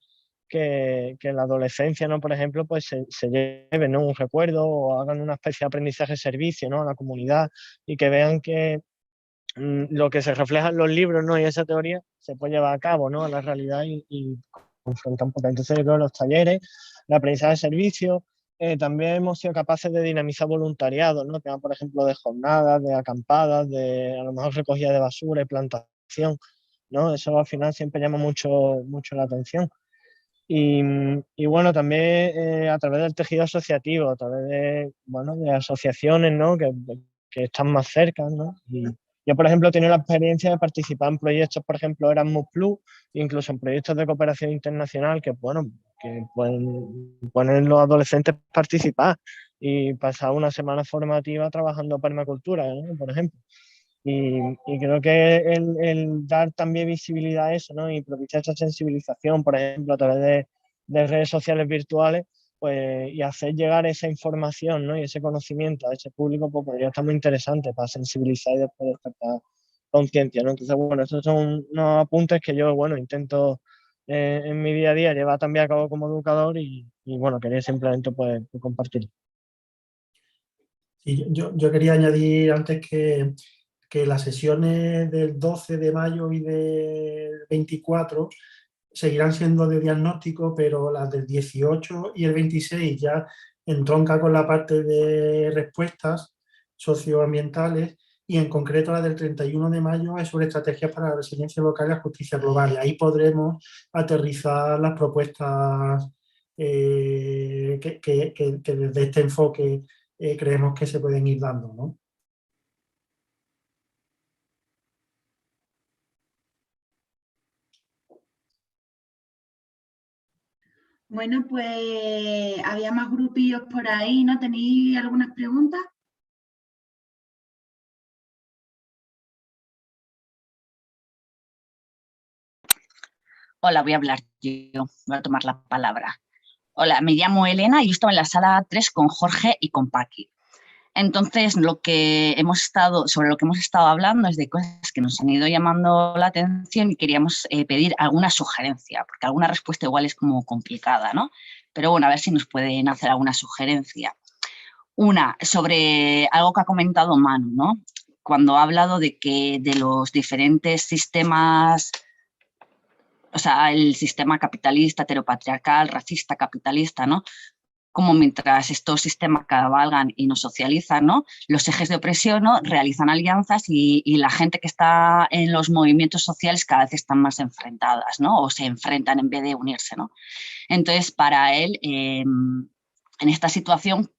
que en la adolescencia, ¿no? Por ejemplo, pues se lleven, ¿no? Un recuerdo o hagan una especie de aprendizaje servicio, ¿no? A la comunidad y que vean que lo que se refleja en los libros, ¿no? Y esa teoría se puede llevar a cabo, ¿no? A la realidad y confrontar un poco. Entonces, yo creo que los talleres, el aprendizaje de servicio, también hemos sido capaces de dinamizar voluntariado, ¿no? Que van, por ejemplo, de jornadas, de acampadas, de a lo mejor recogida de basura y plantación, ¿no? Eso al final siempre llama mucho la atención. Y bueno, también a través del tejido asociativo, a través de, bueno, de asociaciones, ¿no? que están más cerca, ¿no? Y yo, por ejemplo, he tenido la experiencia de participar en proyectos, por ejemplo, Erasmus Plus, incluso en proyectos de cooperación internacional que, bueno, que pueden los adolescentes participar y pasar una semana formativa trabajando permacultura, ¿no? Por ejemplo. Y creo que el dar también visibilidad a eso, ¿no? Y propiciar esa sensibilización, por ejemplo, a través de redes sociales virtuales, pues, y hacer llegar esa información, ¿no? Y ese conocimiento a ese público, pues podría estar muy interesante para sensibilizar y después despertar conciencia, ¿no? Entonces, bueno, estos son unos apuntes que yo, bueno, intento en mi día a día llevar también a cabo como educador y bueno, quería simplemente pues compartir. Sí, yo quería añadir antes que las sesiones del 12 de mayo y del 24 seguirán siendo de diagnóstico, pero las del 18 y el 26 ya entronca con la parte de respuestas socioambientales y en concreto la del 31 de mayo es sobre estrategias para la resiliencia local y la justicia global. Y ahí podremos aterrizar las propuestas que desde este enfoque creemos que se pueden ir dando, ¿no? Bueno, pues había más grupillos por ahí, ¿no? ¿Tenéis algunas preguntas? Hola, voy a hablar yo, voy a tomar la palabra. Hola, me llamo Elena y yo estaba en la sala 3 con Jorge y con Paqui. Entonces, sobre lo que hemos estado hablando es de cosas que nos han ido llamando la atención y queríamos pedir alguna sugerencia, porque alguna respuesta igual es como complicada, ¿no? Pero bueno, a ver si nos pueden hacer alguna sugerencia. Una, sobre algo que ha comentado Manu, ¿no? Cuando ha hablado de que de los diferentes sistemas, o sea, el sistema capitalista, heteropatriarcal, racista, capitalista, ¿no? como mientras estos sistemas cabalgan y nos socializan, ¿no? Los ejes de opresión, ¿no? Realizan alianzas y la gente que está en los movimientos sociales cada vez están más enfrentadas, ¿no? O se enfrentan en vez de unirse, ¿no? Entonces, para él, en esta situación,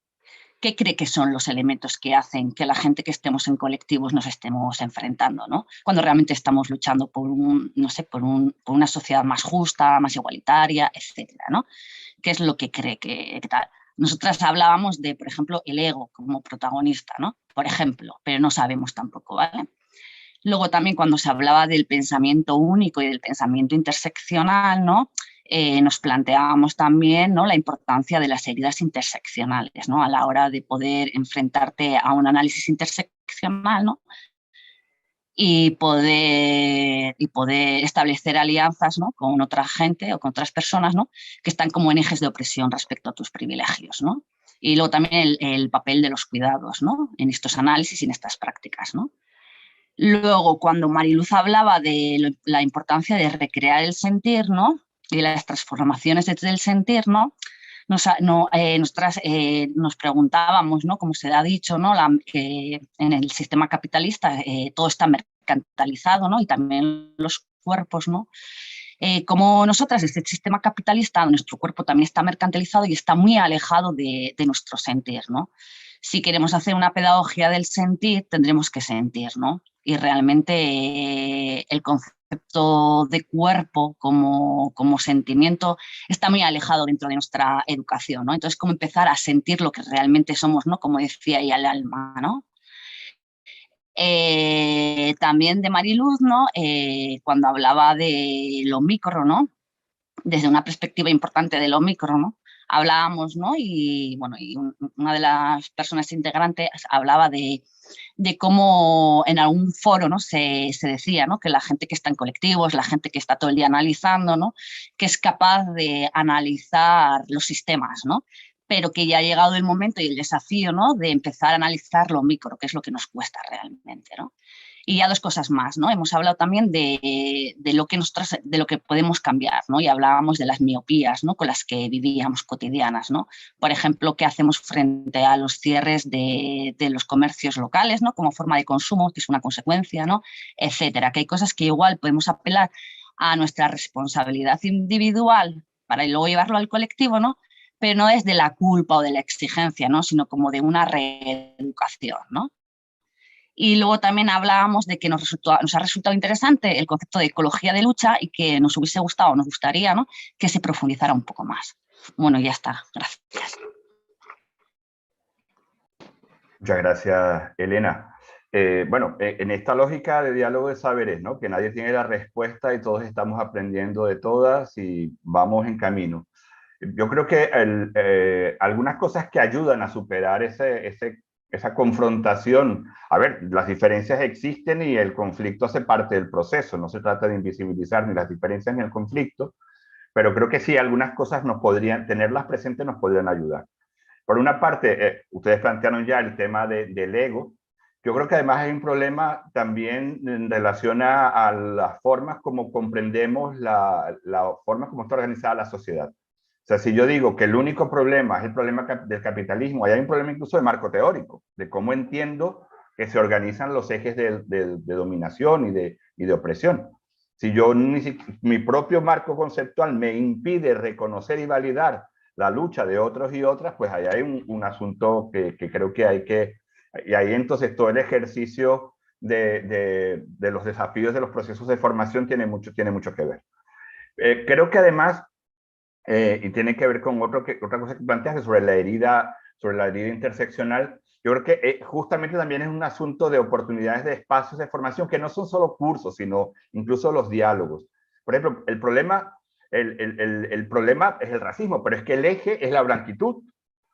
¿qué cree que son los elementos que hacen que la gente que estemos en colectivos nos estemos enfrentando, ¿no? Cuando realmente estamos luchando por por una sociedad más justa, más igualitaria, etcétera, ¿no? ¿Qué es lo que cree que tal? Nosotras hablábamos de, por ejemplo, el ego como protagonista, ¿no? Por ejemplo, pero no sabemos tampoco, ¿vale? Luego también cuando se hablaba del pensamiento único y del pensamiento interseccional, ¿no? Nos planteábamos también, ¿no? La importancia de las heridas interseccionales, ¿no? A la hora de poder enfrentarte a un análisis interseccional, ¿no? Y poder establecer alianzas, ¿no? Con otra gente o con otras personas, ¿no? Que están como en ejes de opresión respecto a tus privilegios, ¿no? Y luego también el papel de los cuidados, ¿no? En estos análisis y en estas prácticas, ¿no? Luego, cuando Mariluz hablaba de la importancia de recrear el sentir, ¿no? Y las transformaciones desde el sentir, ¿no? Nosotras nos preguntábamos, ¿no? Como se ha dicho, ¿no? Que en el sistema capitalista todo está mercantilizado, ¿no? Y también los cuerpos, ¿no? Como nosotras, este sistema capitalista, nuestro cuerpo también está mercantilizado y está muy alejado de nuestro sentir, ¿no? Si queremos hacer una pedagogía del sentir, tendremos que sentir, ¿no? Y realmente el concepto de cuerpo como sentimiento está muy alejado dentro de nuestra educación, ¿no? Entonces, cómo empezar a sentir lo que realmente somos, ¿no? Como decía ella, el alma, ¿no? También de Mariluz, ¿no? Cuando hablaba de lo micro, ¿no? Desde una perspectiva importante de lo micro, ¿no? Hablábamos, ¿no? Y bueno, una de las personas integrantes hablaba de cómo en algún foro, ¿no? se decía, ¿no? Que la gente que está en colectivos, la gente que está todo el día analizando, ¿no? Que es capaz de analizar los sistemas, ¿no? Pero que ya ha llegado el momento y el desafío, ¿no? De empezar a analizar lo micro, que es lo que nos cuesta realmente, ¿no? Y ya dos cosas más, ¿no? Hemos hablado también de lo que podemos cambiar, ¿no? Y hablábamos de las miopías, ¿no? Con las que vivíamos cotidianas, ¿no? Por ejemplo, ¿qué hacemos frente a los cierres de los comercios locales, ¿no? Como forma de consumo, que es una consecuencia, ¿no? Etcétera. Que hay cosas que igual podemos apelar a nuestra responsabilidad individual para luego llevarlo al colectivo, ¿no? Pero no desde la culpa o de la exigencia, ¿no? Sino como de una reeducación, ¿no? Y luego también hablábamos de que nos ha resultado interesante el concepto de ecología de lucha y que nos hubiese gustado, nos gustaría, ¿no? Que se profundizara un poco más. Bueno, ya está. Gracias. Muchas gracias, Elena. Bueno, en esta lógica de diálogo de saberes, ¿no? Que nadie tiene la respuesta y todos estamos aprendiendo de todas y vamos en camino. Yo creo que algunas cosas que ayudan a superar esa confrontación, a ver, las diferencias existen y el conflicto hace parte del proceso, no se trata de invisibilizar ni las diferencias ni el conflicto, pero creo que sí, algunas cosas tenerlas presentes nos podrían ayudar. Por una parte, ustedes plantearon ya el tema del ego. Yo creo que además hay un problema también en relación a las formas como comprendemos la forma como está organizada la sociedad. O sea, si yo digo que el único problema es el problema del capitalismo, ahí hay un problema incluso de marco teórico, de cómo entiendo que se organizan los ejes de dominación y de opresión. Si mi propio marco conceptual me impide reconocer y validar la lucha de otros y otras, pues ahí hay un asunto que creo que hay que... Y ahí entonces todo el ejercicio de los desafíos de los procesos de formación tiene mucho que ver. Creo que además, y tiene que ver con otra cosa que planteaste sobre la herida interseccional, yo creo que justamente también es un asunto de oportunidades de espacios de formación que no son solo cursos, sino incluso los diálogos. Por ejemplo, el problema es el racismo, pero es que el eje es la blanquitud.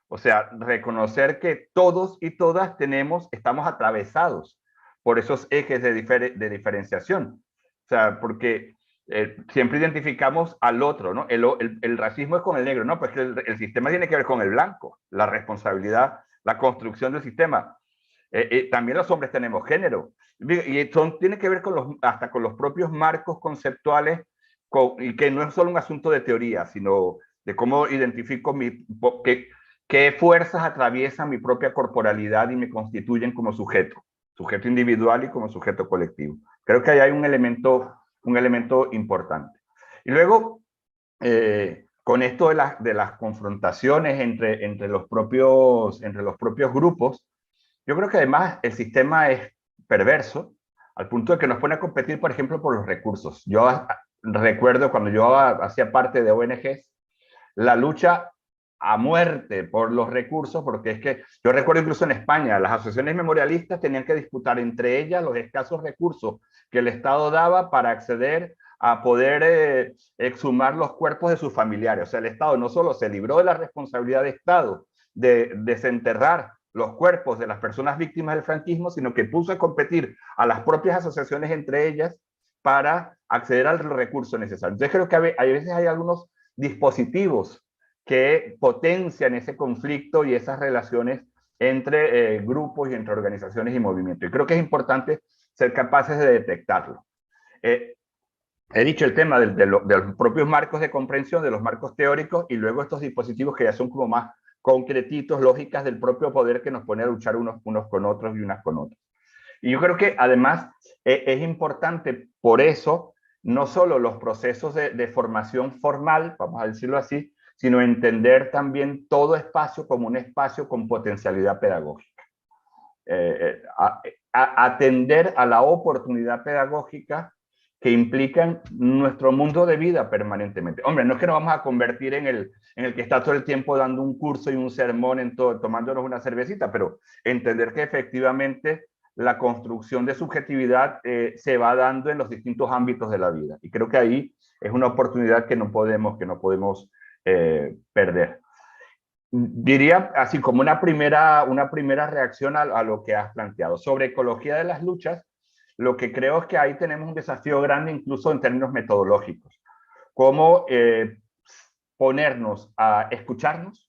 O sea, reconocer que todos y todas estamos atravesados por esos ejes de diferenciación. O sea, porque siempre identificamos al otro, ¿no? El racismo es con el negro, ¿no? Pues el sistema tiene que ver con el blanco, la responsabilidad, la construcción del sistema. También los hombres tenemos género, y tiene que ver hasta con los propios marcos conceptuales, y que no es solo un asunto de teoría, sino de cómo identifico qué fuerzas atraviesan mi propia corporalidad y me constituyen como sujeto individual y como sujeto colectivo. Creo que ahí hay un elemento importante. Y luego, con esto de las confrontaciones entre los propios grupos, yo creo que además el sistema es perverso, al punto de que nos pone a competir, por ejemplo, por los recursos. Yo recuerdo cuando yo hacía parte de ONGs, la lucha a muerte por los recursos, porque es que yo recuerdo incluso en España, las asociaciones memorialistas tenían que disputar entre ellas los escasos recursos que el Estado daba para acceder a poder exhumar los cuerpos de sus familiares. O sea, el Estado no solo se libró de la responsabilidad de Estado de desenterrar los cuerpos de las personas víctimas del franquismo, sino que puso a competir a las propias asociaciones entre ellas para acceder al recurso necesario. Entonces creo que a veces hay algunos dispositivos que potencian ese conflicto y esas relaciones entre grupos y entre organizaciones y movimientos. Y creo que es importante ser capaces de detectarlo. He dicho el tema de los propios marcos de comprensión, de los marcos teóricos, y luego estos dispositivos que ya son como más concretitos, lógicas del propio poder que nos pone a luchar unos con otros y unas con otras. Y yo creo que además es importante por eso, no solo los procesos de formación formal, vamos a decirlo así, sino entender también todo espacio como un espacio con potencialidad pedagógica. Atender a la oportunidad pedagógica que implican nuestro mundo de vida permanentemente. Hombre, no es que nos vamos a convertir en el que está todo el tiempo dando un curso y un sermón, tomándonos una cervecita, pero entender que efectivamente la construcción de subjetividad se va dando en los distintos ámbitos de la vida. Y creo que ahí es una oportunidad que no podemos perder. Diría así como una primera reacción a lo que has planteado. Sobre ecología de las luchas, lo que creo es que ahí tenemos un desafío grande incluso en términos metodológicos. Cómo ponernos a escucharnos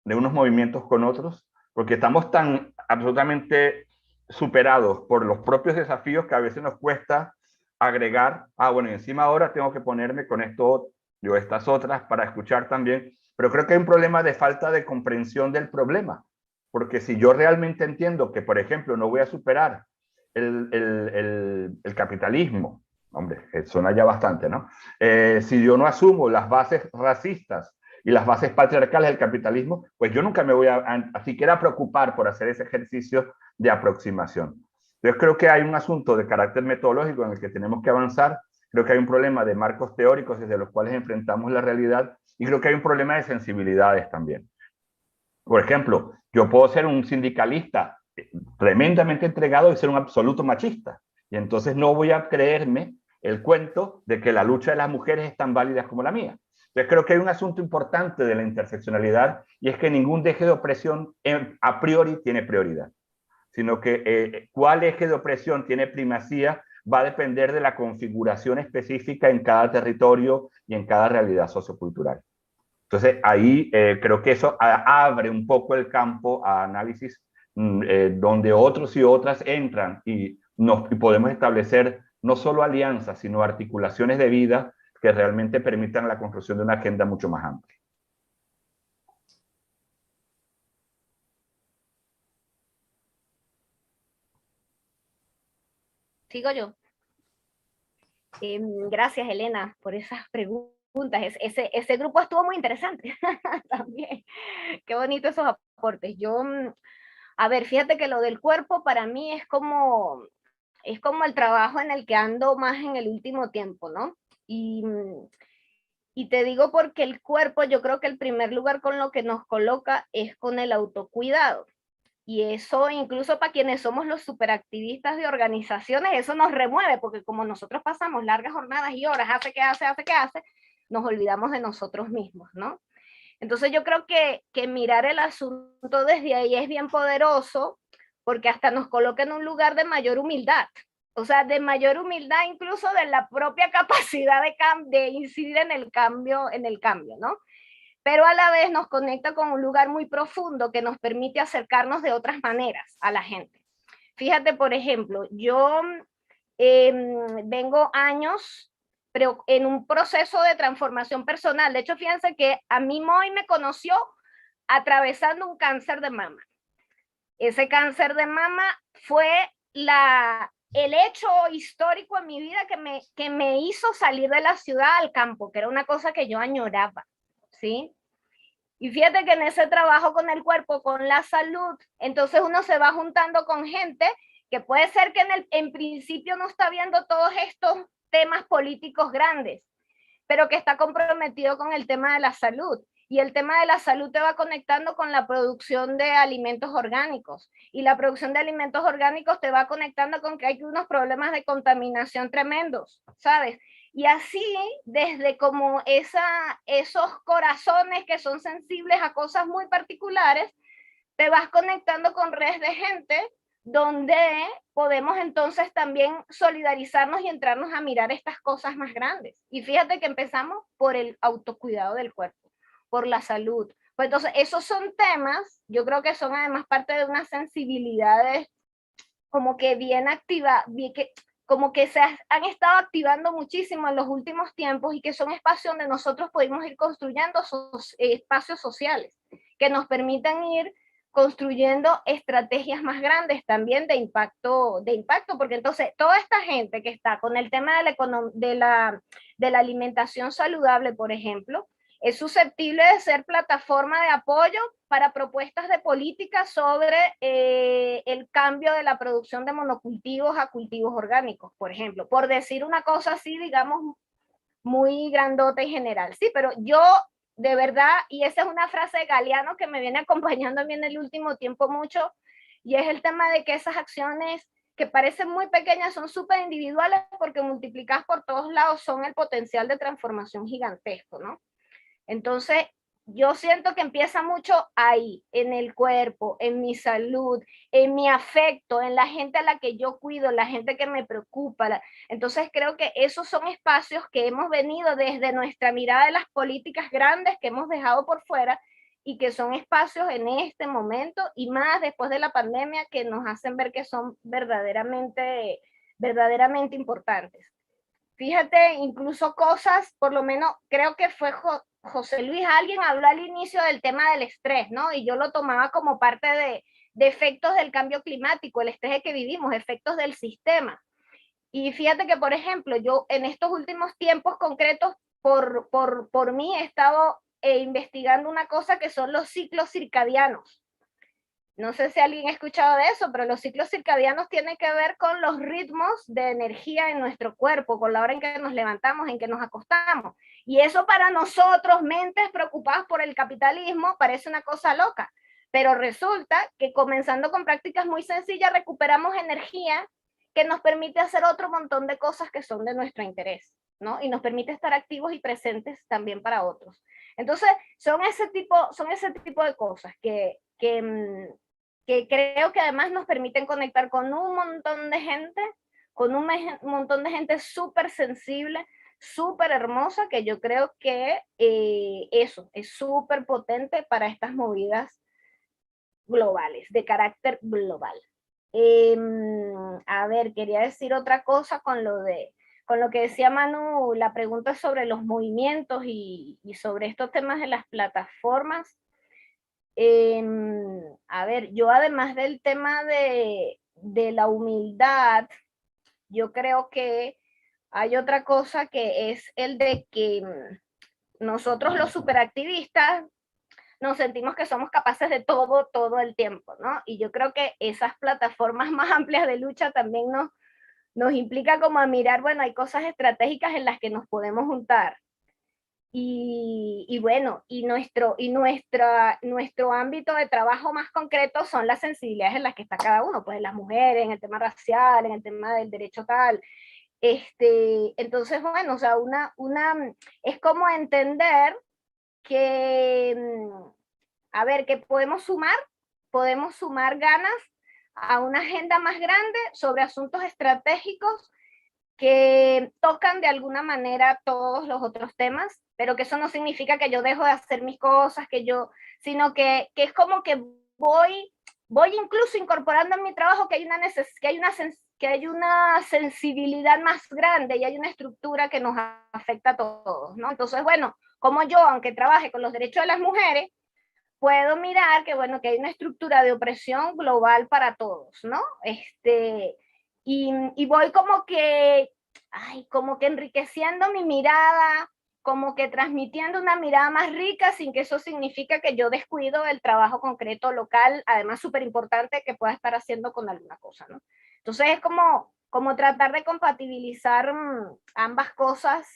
de unos movimientos con otros, porque estamos tan absolutamente superados por los propios desafíos que a veces nos cuesta agregar, bueno, encima ahora tengo que ponerme con esto, yo estas otras, para escuchar también, pero creo que hay un problema de falta de comprensión del problema, porque si yo realmente entiendo que, por ejemplo, no voy a superar el capitalismo, hombre, suena ya bastante, ¿no? Si yo no asumo las bases racistas y las bases patriarcales del capitalismo, pues yo nunca me voy a siquiera preocupar por hacer ese ejercicio de aproximación. Entonces creo que hay un asunto de carácter metodológico en el que tenemos que avanzar, creo que hay un problema de marcos teóricos desde los cuales enfrentamos la realidad y creo que hay un problema de sensibilidades también. Por ejemplo, yo puedo ser un sindicalista tremendamente entregado y ser un absoluto machista. Y entonces no voy a creerme el cuento de que la lucha de las mujeres es tan válida como la mía. Entonces creo que hay un asunto importante de la interseccionalidad y es que ningún eje de opresión a priori tiene prioridad, sino que cuál eje de opresión tiene primacía va a depender de la configuración específica en cada territorio y en cada realidad sociocultural. Entonces ahí creo que eso abre un poco el campo a análisis donde otros y otras entran y podemos establecer no solo alianzas, sino articulaciones de vida que realmente permitan la construcción de una agenda mucho más amplia. Sigo yo. Gracias, Elena, por esas preguntas. Ese grupo estuvo muy interesante también. Qué bonito esos aportes. A ver, fíjate que lo del cuerpo para mí es como el trabajo en el que ando más en el último tiempo, ¿no? Y te digo porque el cuerpo, yo creo que el primer lugar con lo que nos coloca es con el autocuidado. Y eso incluso para quienes somos los superactivistas de organizaciones, eso nos remueve, porque como nosotros pasamos largas jornadas y horas, hace que hace, nos olvidamos de nosotros mismos, ¿no? Entonces yo creo que mirar el asunto desde ahí es bien poderoso, porque hasta nos coloca en un lugar de mayor humildad. O sea, de mayor humildad incluso de la propia capacidad de incidir en el cambio, ¿no? Pero a la vez nos conecta con un lugar muy profundo que nos permite acercarnos de otras maneras a la gente. Fíjate, por ejemplo, yo vengo años pero en un proceso de transformación personal. De hecho, fíjense que a mí Moy me conoció atravesando un cáncer de mama. Ese cáncer de mama fue el hecho histórico en mi vida que me hizo salir de la ciudad al campo, que era una cosa que yo añoraba, ¿sí? Y fíjate que en ese trabajo con el cuerpo, con la salud, entonces uno se va juntando con gente que puede ser que en principio no está viendo todos estos temas políticos grandes, pero que está comprometido con el tema de la salud. Y el tema de la salud te va conectando con la producción de alimentos orgánicos. Y la producción de alimentos orgánicos te va conectando con que hay unos problemas de contaminación tremendos, ¿sabes? Y así, desde como esos corazones que son sensibles a cosas muy particulares, te vas conectando con redes de gente donde podemos entonces también solidarizarnos y entrarnos a mirar estas cosas más grandes. Y fíjate que empezamos por el autocuidado del cuerpo, por la salud. Pues entonces, esos son temas, yo creo que son además parte de unas sensibilidades como que bien activadas, como que se han estado activando muchísimo en los últimos tiempos y que son espacios donde nosotros podemos ir construyendo espacios sociales que nos permitan ir construyendo estrategias más grandes también de impacto, porque entonces toda esta gente que está con el tema de la alimentación saludable, por ejemplo, es susceptible de ser plataforma de apoyo para propuestas de política sobre el cambio de la producción de monocultivos a cultivos orgánicos, por ejemplo, por decir una cosa así, digamos, muy grandota y general. Sí, pero yo de verdad, y esa es una frase de Galeano que me viene acompañando a mí en el último tiempo mucho, y es el tema de que esas acciones que parecen muy pequeñas son súper individuales porque multiplicadas por todos lados son el potencial de transformación gigantesco, ¿no? Entonces, yo siento que empieza mucho ahí, en el cuerpo, en mi salud, en mi afecto, en la gente a la que yo cuido, la gente que me preocupa. Entonces creo que esos son espacios que hemos venido desde nuestra mirada de las políticas grandes que hemos dejado por fuera y que son espacios en este momento y más después de la pandemia que nos hacen ver que son verdaderamente importantes. Fíjate, incluso cosas, por lo menos creo que fue José Luis, alguien habló al inicio del tema del estrés, ¿no? Y yo lo tomaba como parte de efectos del cambio climático, el estrés que vivimos, efectos del sistema. Y fíjate que, por ejemplo, yo en estos últimos tiempos concretos, por mí he estado investigando una cosa que son los ciclos circadianos. No sé si alguien ha escuchado de eso, pero los ciclos circadianos tienen que ver con los ritmos de energía en nuestro cuerpo, con la hora en que nos levantamos, en que nos acostamos. Y eso para nosotros, mentes preocupadas por el capitalismo, parece una cosa loca. Pero resulta que comenzando con prácticas muy sencillas, recuperamos energía que nos permite hacer otro montón de cosas que son de nuestro interés, ¿no? Y nos permite estar activos y presentes también para otros. Entonces, son ese tipo de cosas que creo que además nos permiten conectar con un montón de gente súper sensible, súper hermosa, que yo creo que eso es súper potente para estas movidas globales, de carácter global. A ver, quería decir otra cosa con lo que decía Manu, la pregunta sobre los movimientos y sobre estos temas de las plataformas. A ver, yo además del tema de la humildad, yo creo que hay otra cosa que es el de que nosotros los superactivistas nos sentimos que somos capaces de todo el tiempo, ¿no? Y yo creo que esas plataformas más amplias de lucha también nos implica como a mirar, bueno, hay cosas estratégicas en las que nos podemos juntar. Y bueno, y nuestro ámbito de trabajo más concreto son las sensibilidades en las que está cada uno, pues las mujeres, en el tema racial, en el tema del derecho tal. Entonces, bueno, o sea, es como entender que, a ver, que podemos sumar ganas a una agenda más grande sobre asuntos estratégicos que tocan de alguna manera todos los otros temas, pero que eso no significa que yo dejo de hacer mis cosas, sino que es como que voy incluso incorporando en mi trabajo que hay una sensibilidad más grande y hay una estructura que nos afecta a todos, ¿no? Entonces, bueno, como yo, aunque trabaje con los derechos de las mujeres, puedo mirar que, bueno, que hay una estructura de opresión global para todos, ¿no? Y voy como que enriqueciendo mi mirada, como que transmitiendo una mirada más rica, sin que eso significa que yo descuido el trabajo concreto local, además súper importante que pueda estar haciendo con alguna cosa, ¿no? Entonces es como tratar de compatibilizar ambas cosas,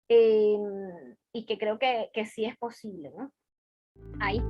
y que creo que sí es posible, ¿no? Ahí.